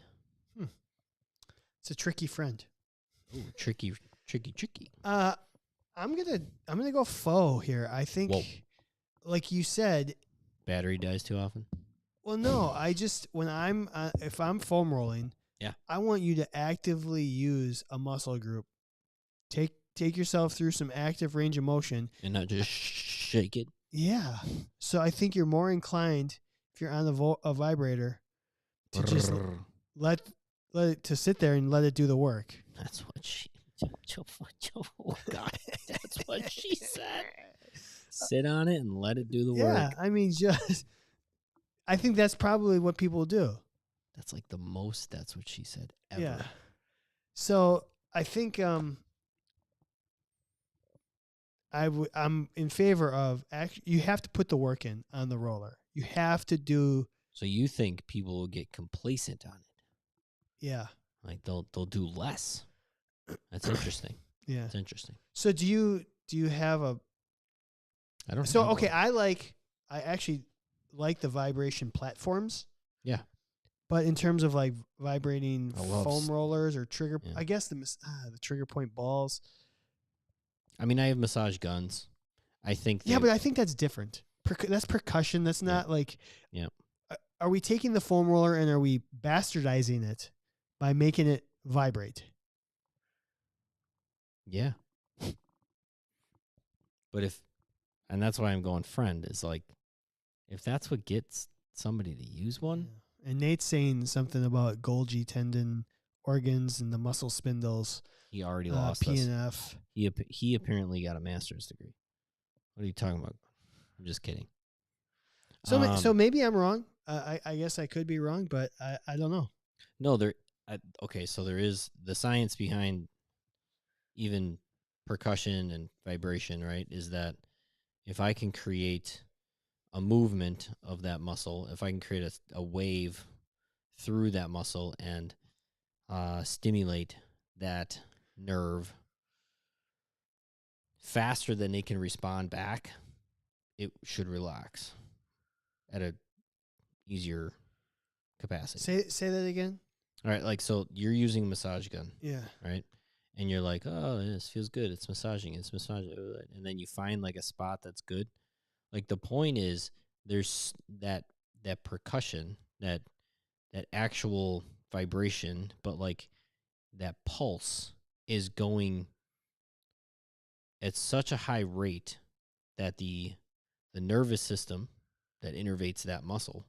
It's a tricky friend. Ooh, tricky. I'm gonna go foe here. I think, like you said, battery dies too often. Well, no, when I'm if I'm foam rolling, I want you to actively use a muscle group. Take yourself through some active range of motion and not just shake it. Yeah. So I think you're more inclined if you're on a vibrator to just let it to sit there and let it do the work. That's what she. Oh God, that's what she said. Sit on it and let it do the work. Yeah, I mean, I think that's probably what people do. That's like the most. That's what she said ever. Yeah. So I think I'm in favor of you have to put the work in on the roller. You have to do. So you think people will get complacent on it? Yeah. Like they'll do less. That's interesting. Yeah. It's interesting. So do you have a? I don't. So have okay, one. I actually like the vibration platforms. Yeah. But in terms of like vibrating I love foam rollers or trigger, Yeah. I guess the trigger point balls. I mean, I have massage guns. I think. Yeah, but I think that's different. That's percussion. That's not like. Yeah. Are we taking the foam roller and are we bastardizing it by making it vibrate? Yeah. But and that's why I'm going friend, is like, if that's what gets somebody to use one. Yeah. And Nate's saying something about Golgi tendon organs and the muscle spindles. He already lost PNF. us. He apparently got a master's degree. What are you talking about? I'm just kidding. So maybe I'm wrong. I guess I could be wrong, but I don't know. No, okay, so there is the science behind even percussion and vibration, right? Is that if I can create a movement of that muscle, if I can create a wave through that muscle and stimulate that nerve faster than it can respond back, it should relax at a easier capacity. Say that again. All right, like, so you're using a massage gun, Yeah. right? And you're like, oh, this feels good. It's massaging. And then you find like a spot that's good. Like, the point is, there's that percussion, that actual vibration, but like that pulse is going at such a high rate that the nervous system that innervates that muscle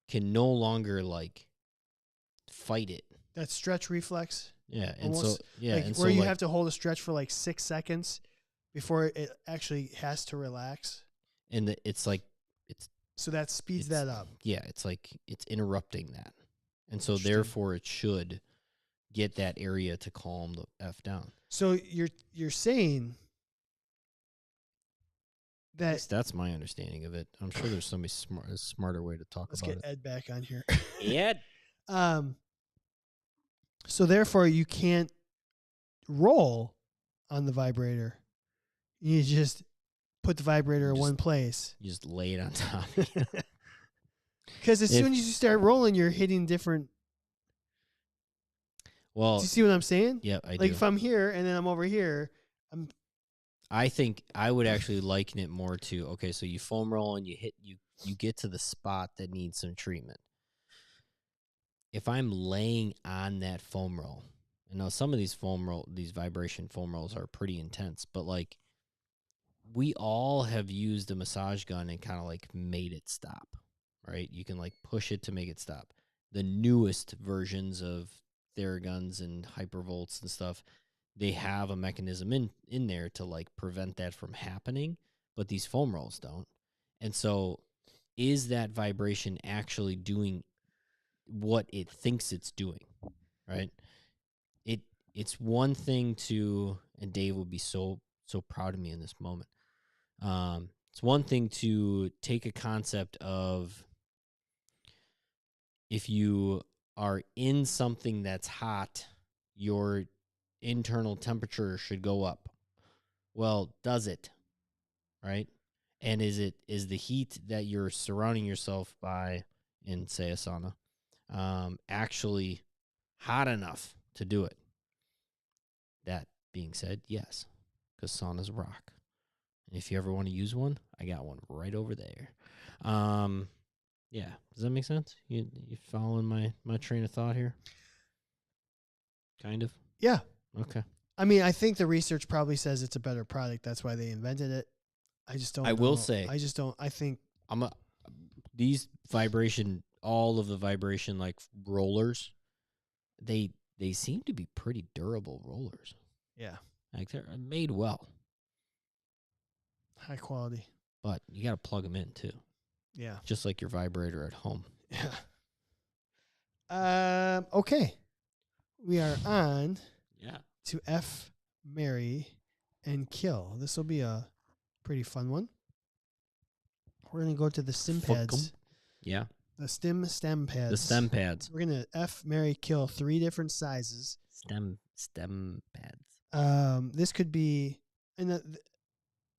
can no longer like fight it. That stretch reflex. Yeah, and Almost, so yeah, like and where so you like, have to hold a stretch for like 6 seconds before it actually has to relax. and it's like So that speeds that up. Yeah, it's like it's interrupting that, and so therefore it should get that area to calm the F down. So you're saying At that. least that's my understanding of it. I'm sure there's somebody a smarter way to talk Let's about get Ed back on here. it. Ed. So therefore you can't roll on the vibrator. You just put the vibrator in one place. You just lay it on top. Because as soon as you start rolling, you're hitting different. Well, do you see what I'm saying? Yeah, I do. Like if I'm here and then I'm over here, I think I would actually liken it more to, okay, so you foam roll and you get to the spot that needs some treatment. If I'm laying on that foam roll, and now some of these vibration foam rolls are pretty intense, but like, we all have used a massage gun and kind of like made it stop, right? You can like push it to make it stop. The newest versions of Theraguns and Hypervolts and stuff, they have a mechanism in there to like prevent that from happening, but these foam rolls don't. And so, is that vibration actually doing what it thinks it's doing, right? It's one thing to, and Dave will be so proud of me in this moment. It's one thing to take a concept of, if you are in something that's hot, your internal temperature should go up. Well, does it? Right? And is the heat that you're surrounding yourself by in, say, a sauna, actually hot enough to do it? That being said, yes, because saunas rock. And if you ever want to use one, I got one right over there. Yeah, does that make sense? You following my train of thought here? Kind of. yeah. Okay. I mean, I think the research probably says it's a better product. That's why they invented it. I just don't. I will say, I just don't. I think these all of the vibration like rollers, they seem to be pretty durable rollers. Yeah. Like, they're made well. High quality. But you got to plug them in too. Yeah. Just like your vibrator at home. Yeah. Okay. We are on Yeah. to F, marry, and kill. This will be a pretty fun one. We're going to go to the stem Fuck 'em. pads. Yeah. The stem pads. The stem pads. We're going to F, marry, kill 3 different sizes. Stem pads. This could be, and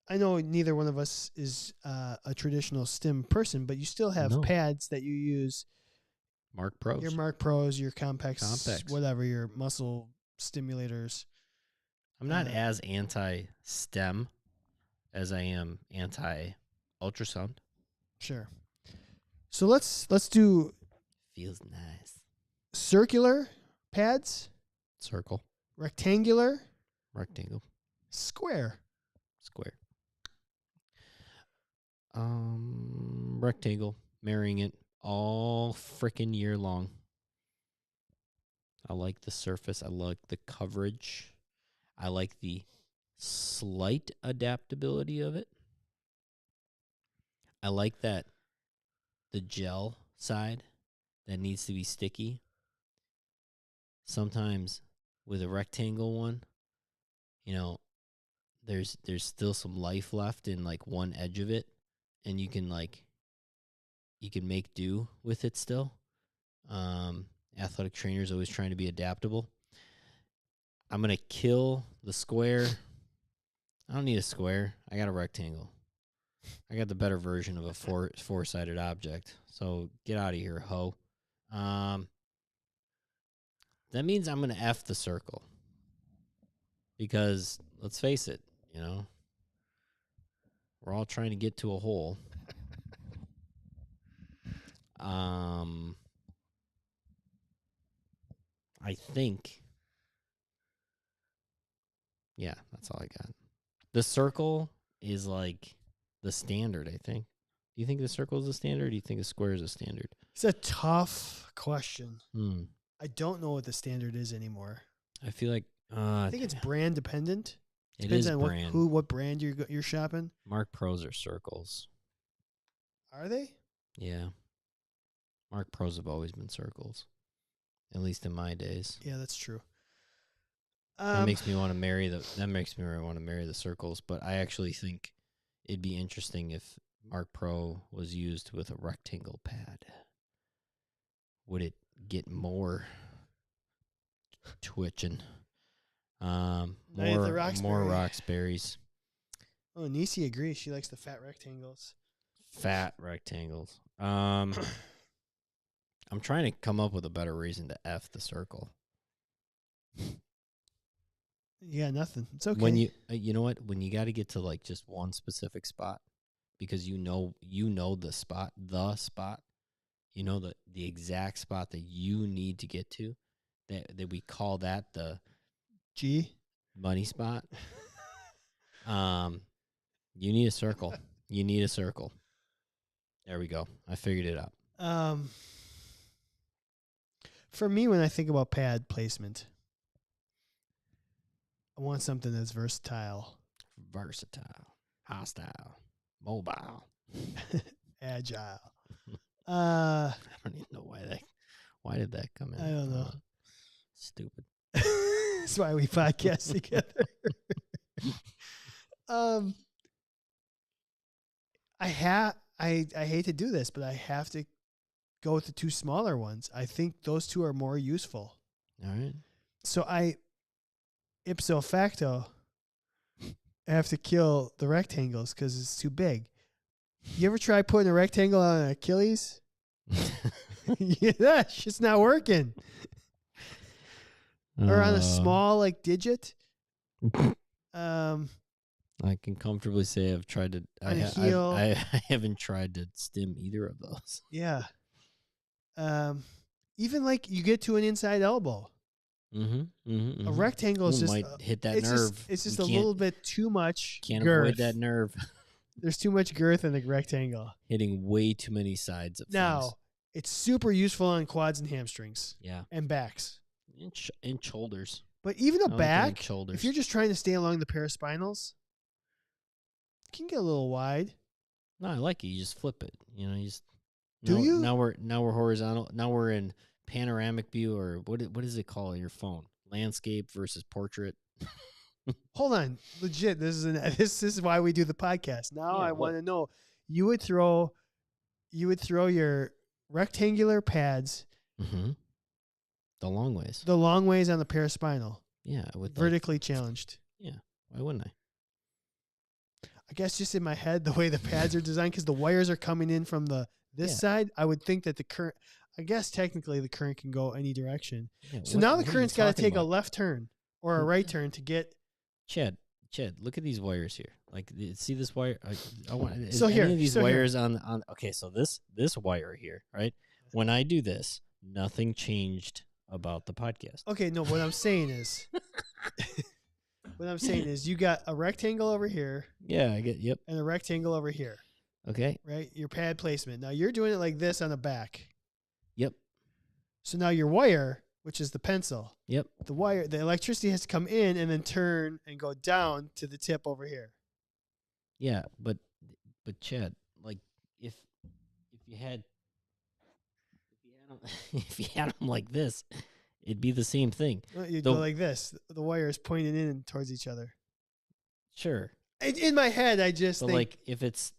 I know neither one of us is a traditional stem person, but you still have No. pads that you use. Mark Pros. Your Mark Pros, your Compex, Compex. whatever, your muscle stimulators. I'm not as anti-stem as I am anti-ultrasound. Sure. So let's do Feels nice. circular pads, Circle. rectangular, Rectangle. square. Square. Rectangle. Marrying it all frickin' year long. I like the surface. I like the coverage. I like the slight adaptability of it. I like that the gel side that needs to be sticky. Sometimes with a rectangle one, you know, there's still some life left in like one edge of it, and you can make do with it still. Athletic trainers always trying to be adaptable. I'm gonna kill the square. I don't need a square. I got a rectangle. I got the better version of a four-sided object. So get out of here, ho. That means I'm gonna F the circle. Because let's face it, we're all trying to get to a hole. I think. Yeah, that's all I got. The circle is like the standard, I think. Do you think the circle is a standard? Or do you think the square is a standard? It's a tough question. Hmm. I don't know what the standard is anymore. I feel like I think it's brand dependent. It Depends is on brand. what brand you're shopping. Mark Pros are circles. Are they? Yeah. Mark Pros have always been circles. At least in my days. Yeah, that's true. That makes me want to marry the circles, but I actually think it'd be interesting if Mark Pro was used with a rectangle pad. Would it get more twitching? More Roxberries. Oh, Nisi agrees. She likes the fat rectangles. Fat rectangles. I'm trying to come up with a better reason to F the circle. Yeah, nothing. It's okay. When you know what? When you got to get to like just one specific spot, because you know the spot, the exact spot that you need to get to, that we call that the G money spot. You need a circle. You need a circle. There we go. I figured it out. For me, when I think about pad placement, I want something that's versatile. Hostile. Mobile. Agile. I don't even know why did that come in? I don't know. Stupid. That's why we podcast together. I hate to do this, but I have to go with the 2 smaller ones. I think those 2 are more useful. All right. So ipso facto, have to kill the rectangles because it's too big. You ever try putting a rectangle on an Achilles? Yeah, it's just not working. Or on a small digit. I can comfortably say I've tried to. I haven't tried to stim either of those. Yeah. Even you get to an inside elbow. A rectangle is just might hit that nerve. It's just a little bit too much. Can't girth. avoid that nerve. There's too much girth in the rectangle. Hitting way too many sides of things. It's super useful on quads and hamstrings. Yeah. And backs. And shoulders. But even a back, shoulders. If you're just trying to stay along the paraspinals, it can get a little wide. No, I like it. You just flip it. You know, you just Do you? now we're horizontal. Now we're in panoramic view, or what is it called on your phone? Landscape versus portrait. Hold on, legit. This is why we do the podcast. Now Yeah, I what? want to know. You would throw your rectangular pads Mm-hmm. The long ways. the long ways on the paraspinal, Yeah, with vertically challenged. yeah. Why wouldn't I? I guess just in my head, the way the pads are designed, because the wires are coming in from this side, I would think that the current. I guess technically the current can go any direction. Yeah, So now the what are you current's got to talking take a about? left turn or a right turn to get. Chad, look at these wires here. Like, see this wire? I want. Is So any here- of these so here. wires on? Okay, so this wire here, right? When I do this, nothing changed about the podcast. Okay, no. What I'm saying is, you got a rectangle over here Yeah, I get. Yep. and a rectangle over here, Okay. right? Your pad placement. Now you're doing it like this on the back. Yep. So now your wire, which is the pencil, Yep. the electricity has to come in and then turn and go down to the tip over here. Yeah, but Chad, like if you had if you had them like this, it'd be the same thing. You'd The- go like this. The wire is pointing in towards each other. Sure, In my head, I just but think. like if it's,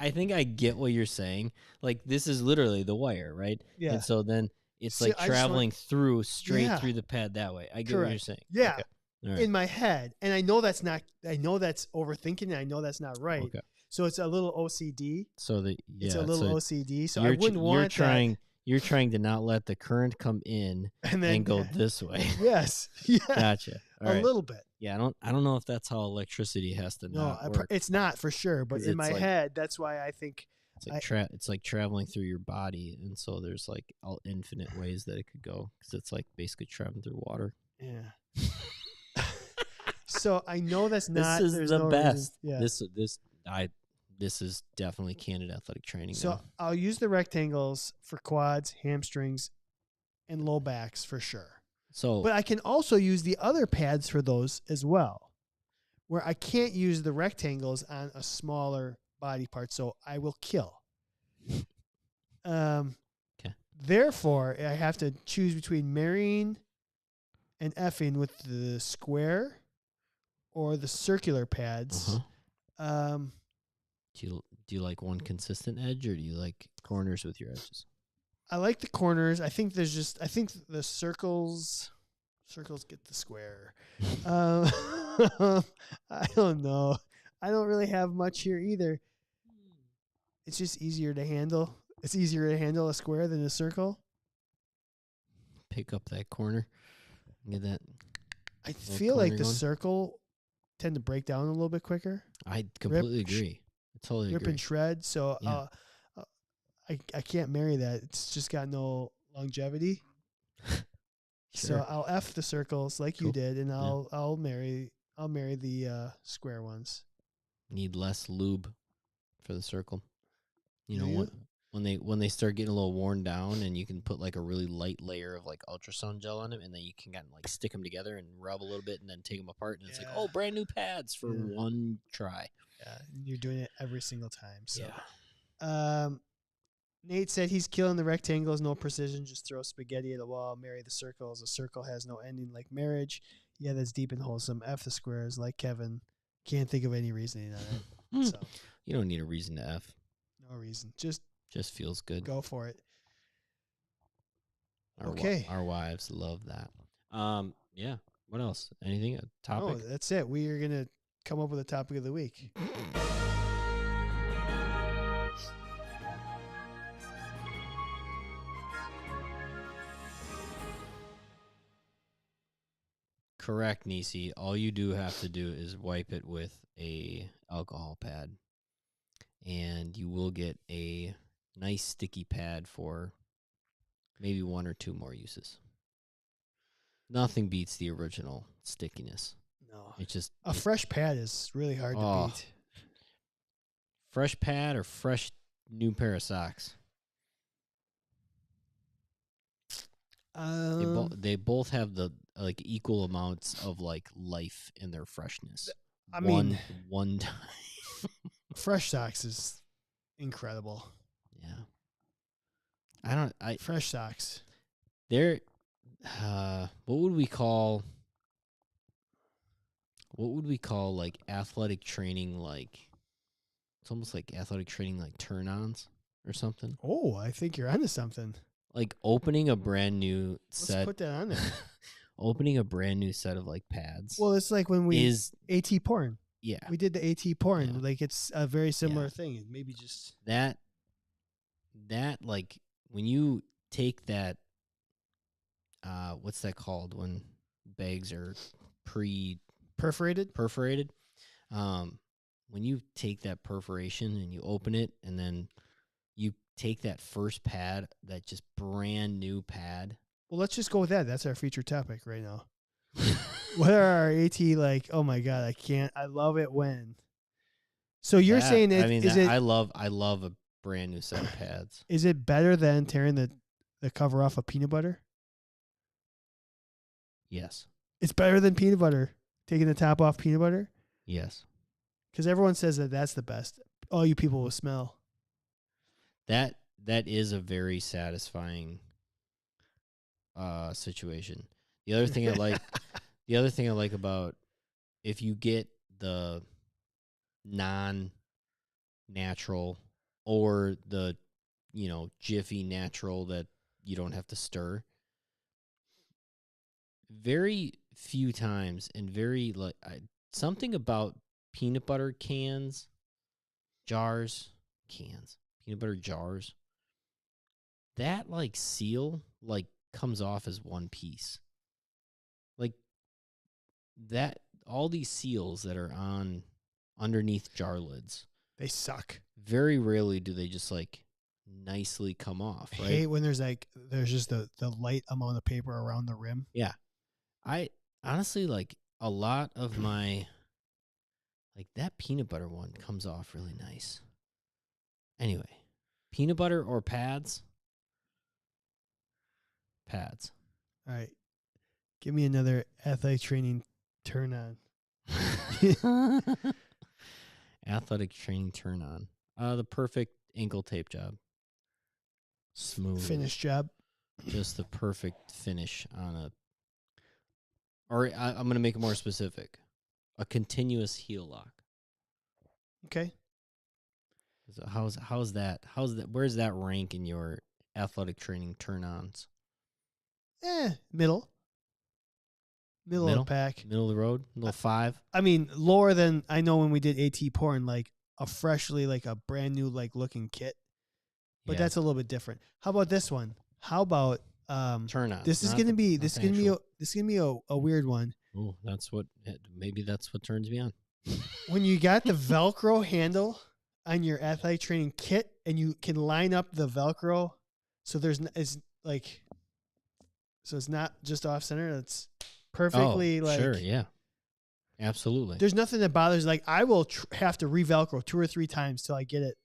I think I get what you're saying. Like this is literally the wire, right? Yeah. And so then it's See, like I just want- traveling through straight Yeah. through the pad that way. I get what you're Correct. saying. Yeah. Okay. All right. in my head, and I know that's overthinking, and I know that's not right. Okay. So it's a little OCD. So that It's a little OCD. So I you're wouldn't you're want trying you're trying to not let the current come in that. And then and go this way. Yes. Yeah. Gotcha. All a right. little bit. Yeah, I don't know if that's how electricity has to No, not work. it's not for sure. But 'Cause in it's my like- head, that's why I think. It's like traveling through your body, and so there's like all infinite ways that it could go because it's like basically traveling through water. Yeah. So I know that's not. This is there's the no best. Reason. Yeah. This is definitely Candid Athletic Training. So now. I'll use the rectangles for quads, hamstrings, and low backs for sure. So But I can also use the other pads for those as well, where I can't use the rectangles on a smaller body part, so I will kill. Okay. Therefore, I have to choose between marrying and effing with the square or the circular pads. uh-huh. Do you like one consistent edge, or do you like corners with your edges? I like the corners. I think the circles get the square. I don't know. I don't really have much here either. It's just easier to handle. It's easier to handle a square than a circle. Pick up that corner. Get that. I Little feel like corner the going. circle tend to break down a little bit quicker, I completely sh- agree. I totally rip agree. and shred. So Yeah. I can't marry that. It's just got no longevity. So Sure. I'll F the circles like you Cool. did, and Yeah. I'll marry the square ones. Need less lube for the circle. You Do know you? when they start getting a little worn down, and you can put like a really light layer of like ultrasound gel on them, and then you can kind of like stick them together and rub a little bit, and then take them apart, and it's like, Yeah. oh, brand new pads for Yeah. one try. Yeah, and you're doing it every single time. So, Yeah. Nate said he's killing the rectangles, no precision, just throw spaghetti at a wall, marry the circles. A circle has no ending like marriage. Yeah, that's deep and wholesome. F the squares, like Kevin. Can't think of any reasoning on it. So, You don't need a reason to F. no reason. Just Just feels good. go for it. Our Okay. our wives love that. Yeah. What else? Anything? A Oh, topic? that's it. We are going to come up with a topic of the week. Correct, Nisi. All you do have to do is wipe it with a alcohol pad, and you will get a nice sticky pad for maybe one or two more uses. Nothing beats the original stickiness. No. It's just A fresh pad is really hard Oh. to beat. fresh pad or fresh new pair of socks. They both have the like equal amounts of like life in their freshness. I mean- one time. Fresh socks is incredible. Yeah. Fresh socks. What would we call like athletic training, like it's almost like athletic training like turn-ons or something? Oh, I think you're onto something. Like opening a brand new Let's set. put that on there. Opening a brand new set of like pads. Well, it's like when we is AT porn. yeah. We did the AT porn. Yeah. Like it's a very similar Yeah. thing. Maybe just That like when you take that what's that called when bags are perforated. When you take that perforation and you open it and then you take that first pad, that just brand new pad. Well, let's just go with that. That's our feature topic right now. What are our AT like? Oh my god, I can't. I love it when. So you're saying it? I love a brand new set of pads. Is it better than tearing the cover off of peanut butter? Yes. It's better than peanut butter. Taking the top off peanut butter. Yes. Because everyone says that that's the best. All you people will smell. That is a very satisfying situation. The other thing I like about if you get the non-natural or the Jiffy natural that you don't have to stir, very few times and very something about peanut butter peanut butter jars, that like seal like comes off as one piece. Like that, all these seals that are on underneath jar lids, they suck. Very rarely do they just like nicely come off. I right? hate when there's just the light amount of paper around the rim. Yeah. I honestly like a lot of my, like that peanut butter one comes off really nice. Anyway, peanut butter or pads? Pads. All right. Give me another athletic training turn on. Athletic training turn on. The perfect ankle tape job. Smooth. Finish job. Just the perfect finish on a, or I'm going to make it more specific. A continuous heel lock. Okay. So how's that? Where's that rank in your athletic training turn-ons? Middle of the pack. Middle of the road? Little 5? I mean, lower than I know when we did AT porn, like a freshly, like a brand new, like looking kit. But that's a little bit different. How about this one? How about turn-on? This is gonna be a weird one. Oh, maybe that's what turns me on. When you got the Velcro handle on your athletic training kit, and you can line up the Velcro, so it's not just off center. It's perfectly sure, yeah, absolutely. There's nothing that bothers. Like I will have to re-Velcro 2 or 3 times till I get it.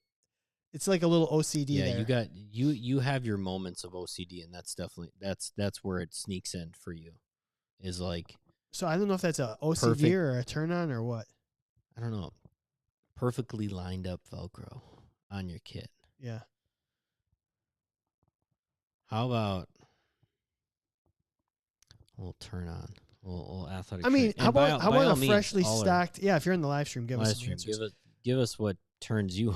It's like a little OCD. Yeah, there. you have your moments of OCD, and that's definitely that's where it sneaks in for you. Is like, so I don't know if that's a OCD perfect, or a turn on or what. I don't know. Perfectly lined up Velcro on your kit. Yeah. How about a little turn on, a little athletic? I mean, how about a freshly means, stocked? Yeah, if you're in the live stream, give us some answers. Give us what turns you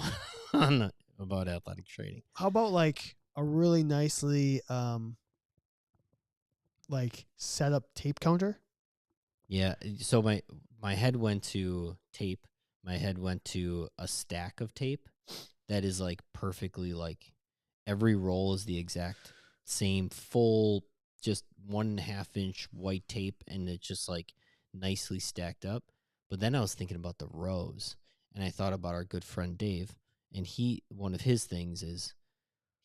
on about athletic training. How about like a really nicely like set up tape counter? Yeah. So my head went to tape. My head went to a stack of tape that is like perfectly, like every roll is the exact same full, just 1.5 inch white tape, and it's just like nicely stacked up. But then I was thinking about the rows, and I thought about our good friend Dave, and one of his things is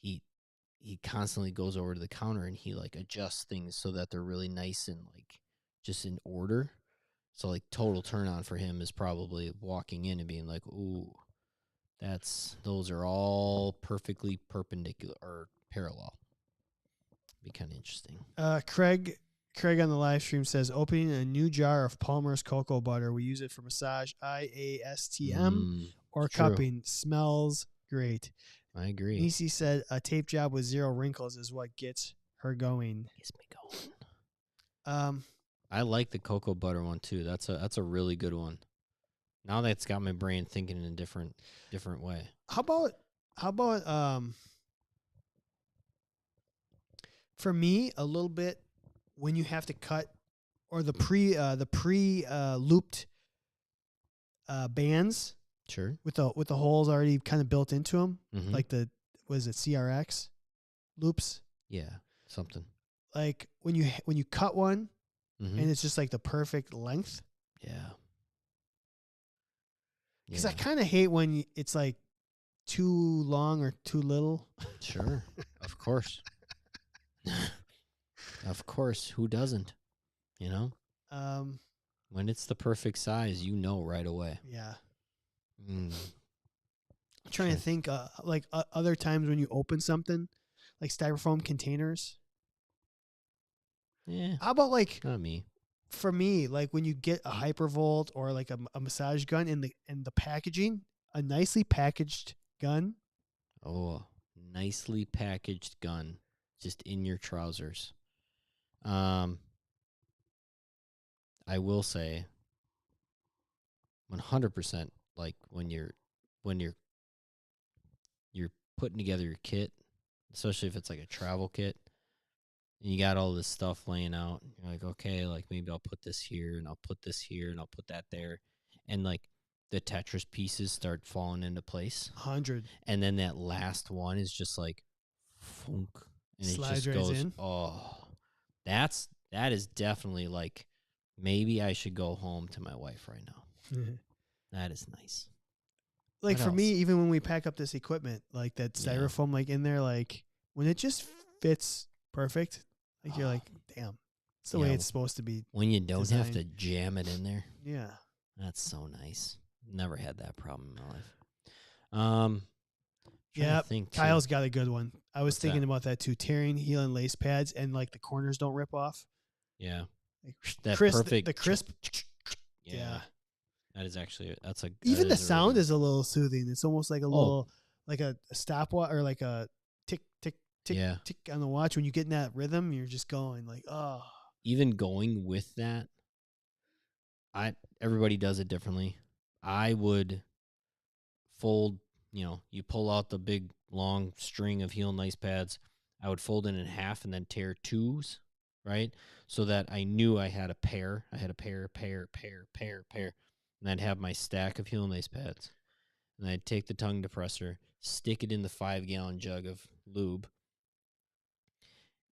he constantly goes over to the counter and he like adjusts things so that they're really nice and like just in order. So like total turn on for him is probably walking in and being like, ooh, those are all perfectly perpendicular or parallel. Be kind of interesting. Craig on the live stream says, opening a new jar of Palmer's cocoa butter. We use it for massage IASTM or True. cupping. Smells great. I agree. Nisi said a tape job with 0 wrinkles is what gets her going. Gets me going. I like the cocoa butter one too. That's a really good one. Now that's got my brain thinking in a different way. How about for me a little bit when you have to cut or the pre looped bands Sure. with the holes already kind of built into them, Mhm. like the was it CRX loops? Yeah, something. Like when you cut one Mhm. and it's just like the perfect length. Yeah. Because I kind of hate when it's like too long or too little. Sure. Of course. Of course. Who doesn't? You know? When it's the perfect size, you know right away. Yeah. Mm. I'm trying to think other times when you open something like styrofoam containers. Yeah. How about like Not me. for me, like when you get a hypervolt or like a massage gun in the packaging, a nicely packaged gun. Oh, nicely packaged gun just in your trousers. I will say 100% like when you're putting together your kit, especially if it's like a travel kit, and you got all this stuff laying out. You're like, okay, like maybe I'll put this here and I'll put this here and I'll put that there. And like the Tetris pieces start falling into place. 100. And then that last one is just like funk, and Slides it right just goes, in. oh, that is definitely like maybe I should go home to my wife right now. That is nice. Like What for me, else? even when we pack up this equipment, like that styrofoam, like in there, like when it just fits perfect, like you're like, damn, it's the way it's supposed to be. When you don't have designed. to jam it in there. Yeah. That's so nice. Never had that problem in my life. Yeah. Kyle's got a good one. I was What's thinking that? about that too. Tearing heel and lace pads and like the corners don't rip off. Yeah. Like That crisp, perfect the crisp. Yeah. That is actually Even the is a sound really is a little soothing. It's almost like a little like a stopwatch or like a tick tick tick Yeah. tick on the watch. When you get in that rhythm, you're just going like, oh. Even going with that, everybody does it differently. I would fold, you pull out the big long string of heel and lace pads. I would fold it in half and then tear twos, right? So that I knew I had a pair. I had a pair. And I'd have my stack of heel and lace pads. And I'd take the tongue depressor, stick it in the 5-gallon jug of lube.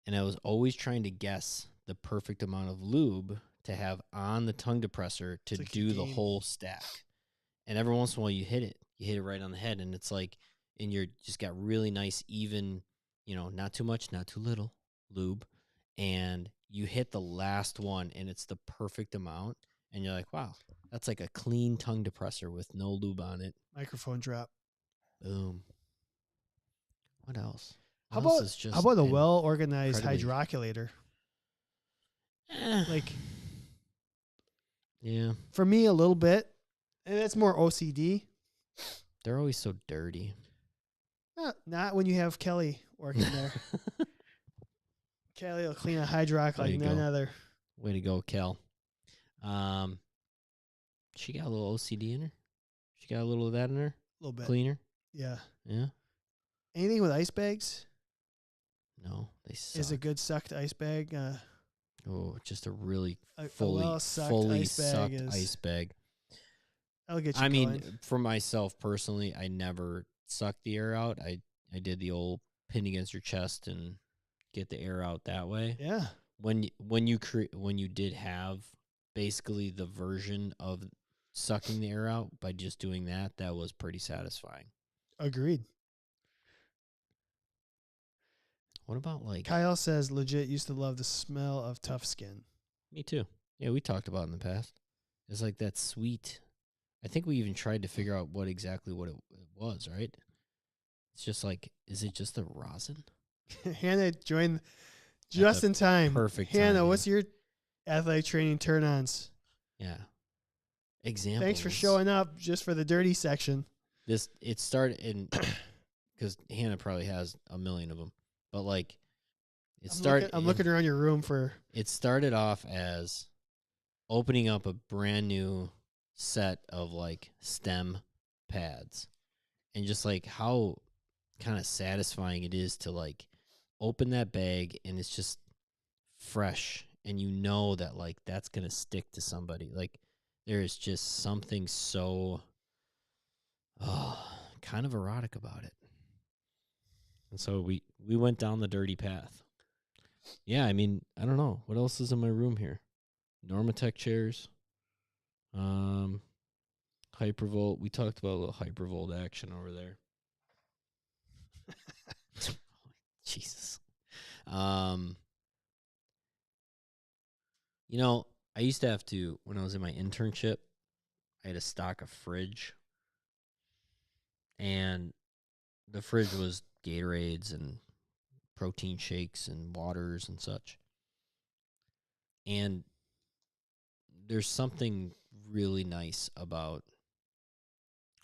And I was always trying to guess the perfect amount of lube to have on the tongue depressor to do the whole stack. And every once in a while you hit it right on the head, and it's like, and you're just got really nice, even, not too much, not too little lube. And you hit the last one and it's the perfect amount. And you're like, wow, that's like a clean tongue depressor with no lube on it. Microphone drop. Boom. What else? How about a well-organized hydroculator? Like, yeah, for me, a little bit, and it's more OCD. They're always so dirty. Not when you have Kelly working there. Kelly will clean a hydroc like none other. Way to go, Kel. She got a little OCD in her. She got a little of that in her. A little bit. Cleaner. Yeah. Yeah. Anything with ice bags? No, they suck. Is a good sucked ice bag? Just a really fully sucked ice bag. That'll get you going. mean, for myself personally, I never sucked the air out. I did the old pin against your chest and get the air out that way. Yeah. When you did have basically the version of sucking the air out by just doing that was pretty satisfying. Agreed. What about like Kyle says legit used to love the smell of tough skin. Me too. Yeah, we talked about it in the past. It's like that sweet. I think we even tried to figure out what it was, right? It's just like, is it just the rosin? Hannah joined just in time. Perfect. Hannah, what's your athletic training turn-ons? Yeah. Example. Thanks for showing up just for the dirty section. It started in because Hannah probably has a million of them, but like I'm looking around your room for. It started off as opening up a brand new set of like stem pads, and just like how kind of satisfying it is to like open that bag and it's just fresh, and you know that like that's gonna stick to somebody. Like there is just something so kind of erotic about it. And so we went down the dirty path. Yeah, I mean, I don't know what else is in my room here. Normatec chairs, um, Hypervolt. We talked about a little Hypervolt action over there. Jesus. You know, I used to have to, when I was in my internship, I had to stock a fridge, and the fridge was Gatorades and protein shakes and waters and such. And there's something really nice about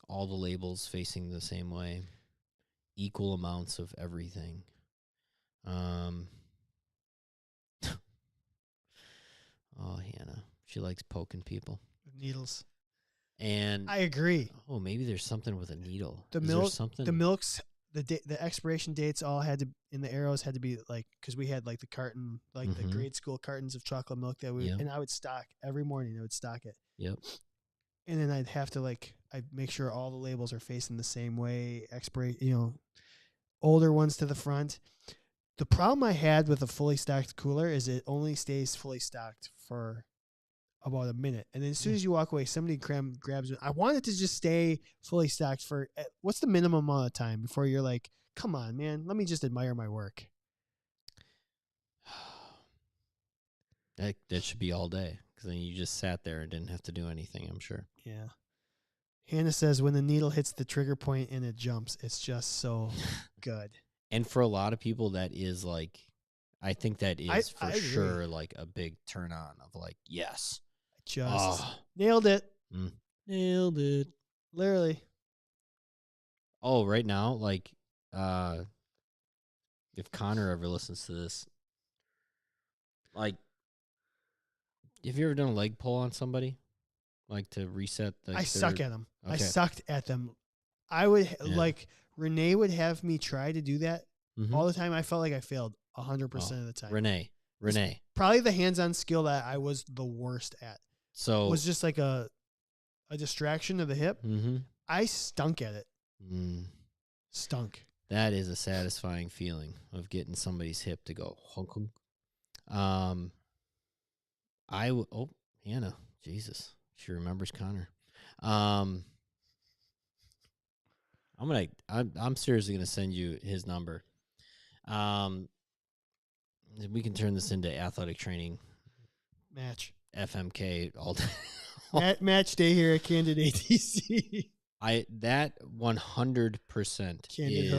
all the labels facing the same way, equal amounts of everything. Oh, Hannah, she likes poking people. Needles. And I agree. oh, maybe there's something with a needle. The Is milk, there something? the milks, the expiration dates all had to, in the arrows had to be like, because we had like the carton, like the grade school cartons of chocolate milk that we, and I would stock every morning. I would stock it. Yep. And then I'd have to I'd make sure all the labels are facing the same way. Older ones to the front. The problem I had with a fully stocked cooler is it only stays fully stocked for about a minute. And then as soon as you walk away, somebody grabs it. I want it to just stay fully stocked for what's the minimum amount of time before you're like, come on, man, let me just admire my work. That should be all day, because then you just sat there and didn't have to do anything, I'm sure. Yeah. Hannah says when the needle hits the trigger point and it jumps, it's just so good. And for a lot of people, that is like, I think that is for sure like a big turn on of like, yes. Just nailed it. Nailed it. Literally. Oh, right now, like, if Connor ever listens to this, like, have you ever done a leg pull on somebody? Like to reset the. I suck at them. Okay. I sucked at them. I would like Renee would have me try to do that all the time. I felt like I failed 100% of the time. Renee. Probably the hands-on skill that I was the worst at. So was just like a distraction of the hip. I stunk at it. Stunk. That is a satisfying feeling of getting somebody's hip to go hunk. Oh, Hannah, Jesus, she remembers Connor. I'm seriously gonna send you his number. We can turn this into athletic training match. FMK all day. Match day here at Candid ATC. That 100% Candid is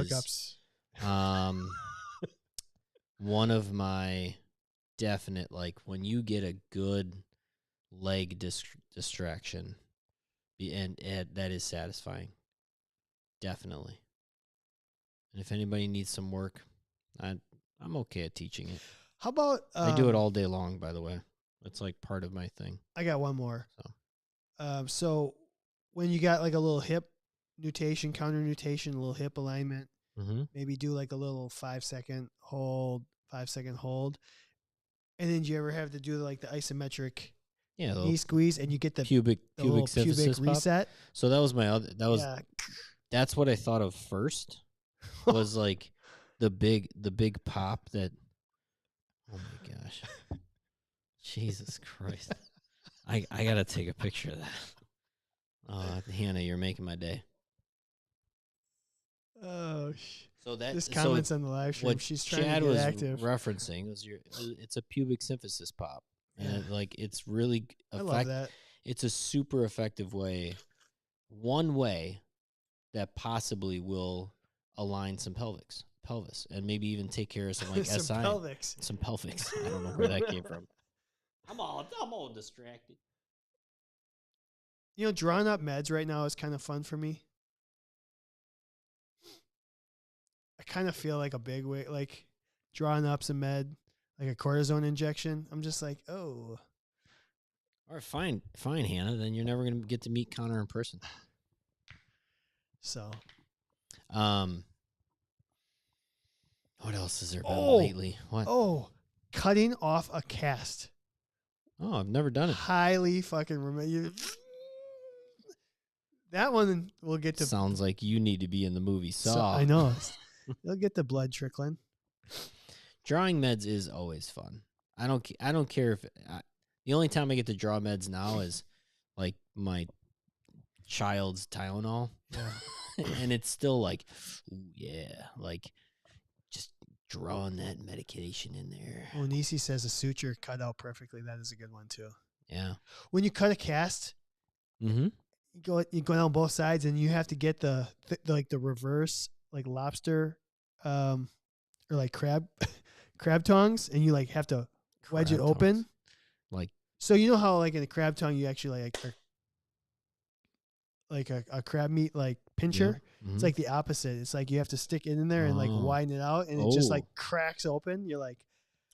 hookups. One of my definite, like, when you get a good leg distraction, and that is satisfying. Definitely. And if anybody needs some work, I'm okay at teaching it. How about I do it all day long, by the way. It's like part of my thing. I got one more. So when you got like a little hip nutation, counter nutation, a little hip alignment, maybe do like a little 5-second hold, 5-second hold. And then do you ever have to do like the isometric knee squeeze and you get the pubic reset? So that was my other, that's what I thought of first, was like the big pop that, oh my gosh. Jesus Christ. I got to take a picture of that. Oh, Hannah, you're making my day. Oh, so that this comments on the live stream. What she's trying Chad to get was active. referencing was it's a pubic symphysis pop, and it's really I love that. It's a super effective way, one way that possibly will align some pelvis, and maybe even take care of some like some SI, pelvics. some pelvics. I don't know where that came from. I'm all distracted. You know, drawing up meds right now is kind of fun for me. kind of feel like a big weight, like drawing up some med, like a cortisone injection. I'm just like, oh. All right, fine, Hannah. Then you're never gonna get to meet Connor in person. So. What else has there been lately? What? Oh, cutting off a cast. Oh, I've never done it. Highly fucking remember. That one will get to. Sounds like you need to be in the movie Saw. So, I know. You'll get the blood trickling. Drawing meds is always fun. I don't care if the only time I get to draw meds now is like my child's Tylenol, and it's still like, ooh, yeah, like just drawing that medication in there. Well, Nisi says a suture cut out perfectly. That is a good one too. Yeah. When you cut a cast, you go down both sides, and you have to get the reverse like lobster, or like crab tongues, and you like have to wedge it open. Like, so you know how like in a crab tongue you actually like a crab meat like pincher. Yeah. It's like the opposite. It's like you have to stick it in there and like widen it out, and it just like cracks open. You're like,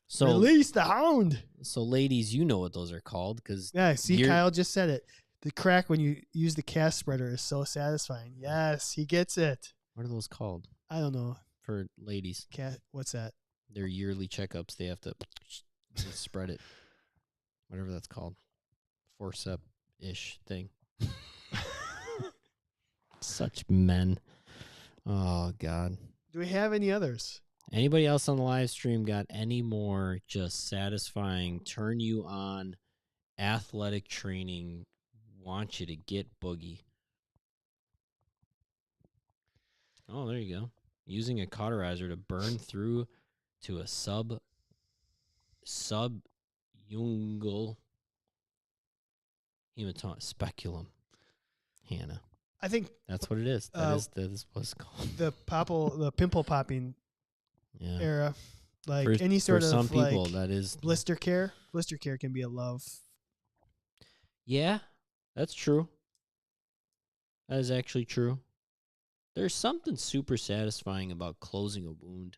so release the hound. So ladies, you know what those are called, because Kyle just said it. The crack when you use the cast spreader is so satisfying. Yes, he gets it. What are those called? I don't know. For ladies, what's that? Their yearly checkups. They have to spread it. Whatever that's called, forcep-ish thing. Such men. Oh, God. Do we have any others? Anybody else on the live stream got any more just satisfying, turn you on, athletic training, want you to get boogie? Oh, there you go. Using a cauterizer to burn through to a subungual hematoma speculum. Hannah. I think that's what it is. That is what it's called. The pimple popping era. Like any sort for of some people, like that is blister care. Blister care can be a love. Yeah, that's true. That is actually true. There's something super satisfying about closing a wound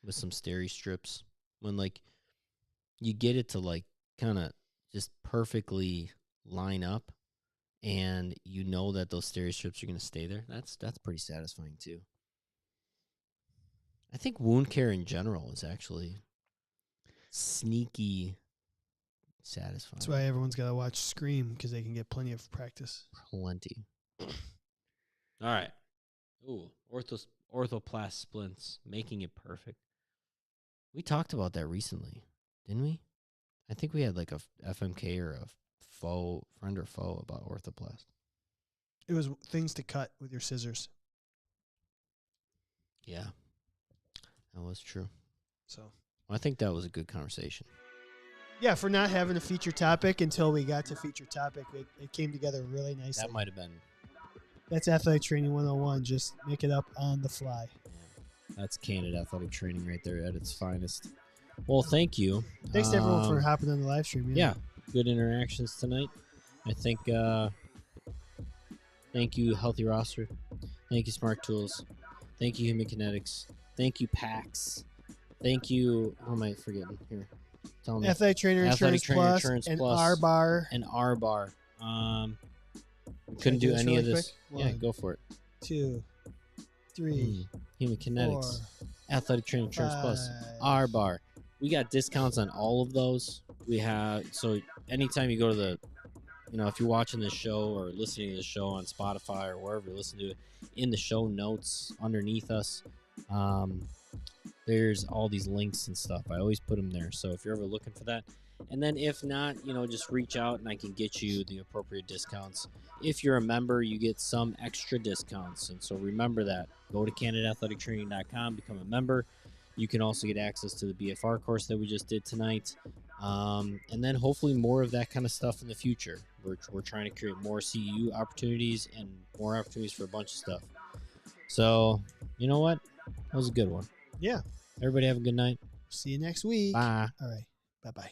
with some steri strips when like you get it to like kind of just perfectly line up, and you know that those steri strips are going to stay there. That's pretty satisfying too. I think wound care in general is actually sneaky satisfying. That's why everyone's got to watch Scream, because they can get plenty of practice. Plenty. All right. Ooh, orthoplast splints, making it perfect. We talked about that recently, didn't we? I think we had like a FMK or a friend or foe about orthoplast. It was things to cut with your scissors. Yeah, that was true. So I think that was a good conversation. Yeah, for not having a feature topic until we got to feature topic, it came together really nicely. That might have been. That's Athletic Training 101. Just make it up on the fly. Yeah. That's Candid Athletic Training right there at its finest. Well, thank you. Thanks to everyone for hopping on the live stream. Yeah, good interactions tonight. I think, thank you, Healthy Roster. Thank you, Smart Tools. Thank you, Human Kinetics. Thank you, PAX. Thank you, what am I forgetting here? Tell me. Athletic Trainer Insurance Plus and R-Bar. And R-Bar. Couldn't do any of this. Yeah, go for it. 2, 3, Human Kinetics. 4, Athletic Training Insurance Plus. R-Bar. We got discounts on all of those. We have, so anytime you go to the, if you're watching this show or listening to the show on Spotify or wherever you listen to it, in the show notes underneath us, there's all these links and stuff. I always put them there. So if you're ever looking for that, and then if not, just reach out and I can get you the appropriate discounts. If you're a member, you get some extra discounts. And so remember that. Go to candidathletictraining.com, become a member. You can also get access to the BFR course that we just did tonight. And then hopefully more of that kind of stuff in the future. We're trying to create more CEU opportunities and more opportunities for a bunch of stuff. So, you know what? That was a good one. Yeah. Everybody have a good night. See you next week. Bye. All right. Bye-bye.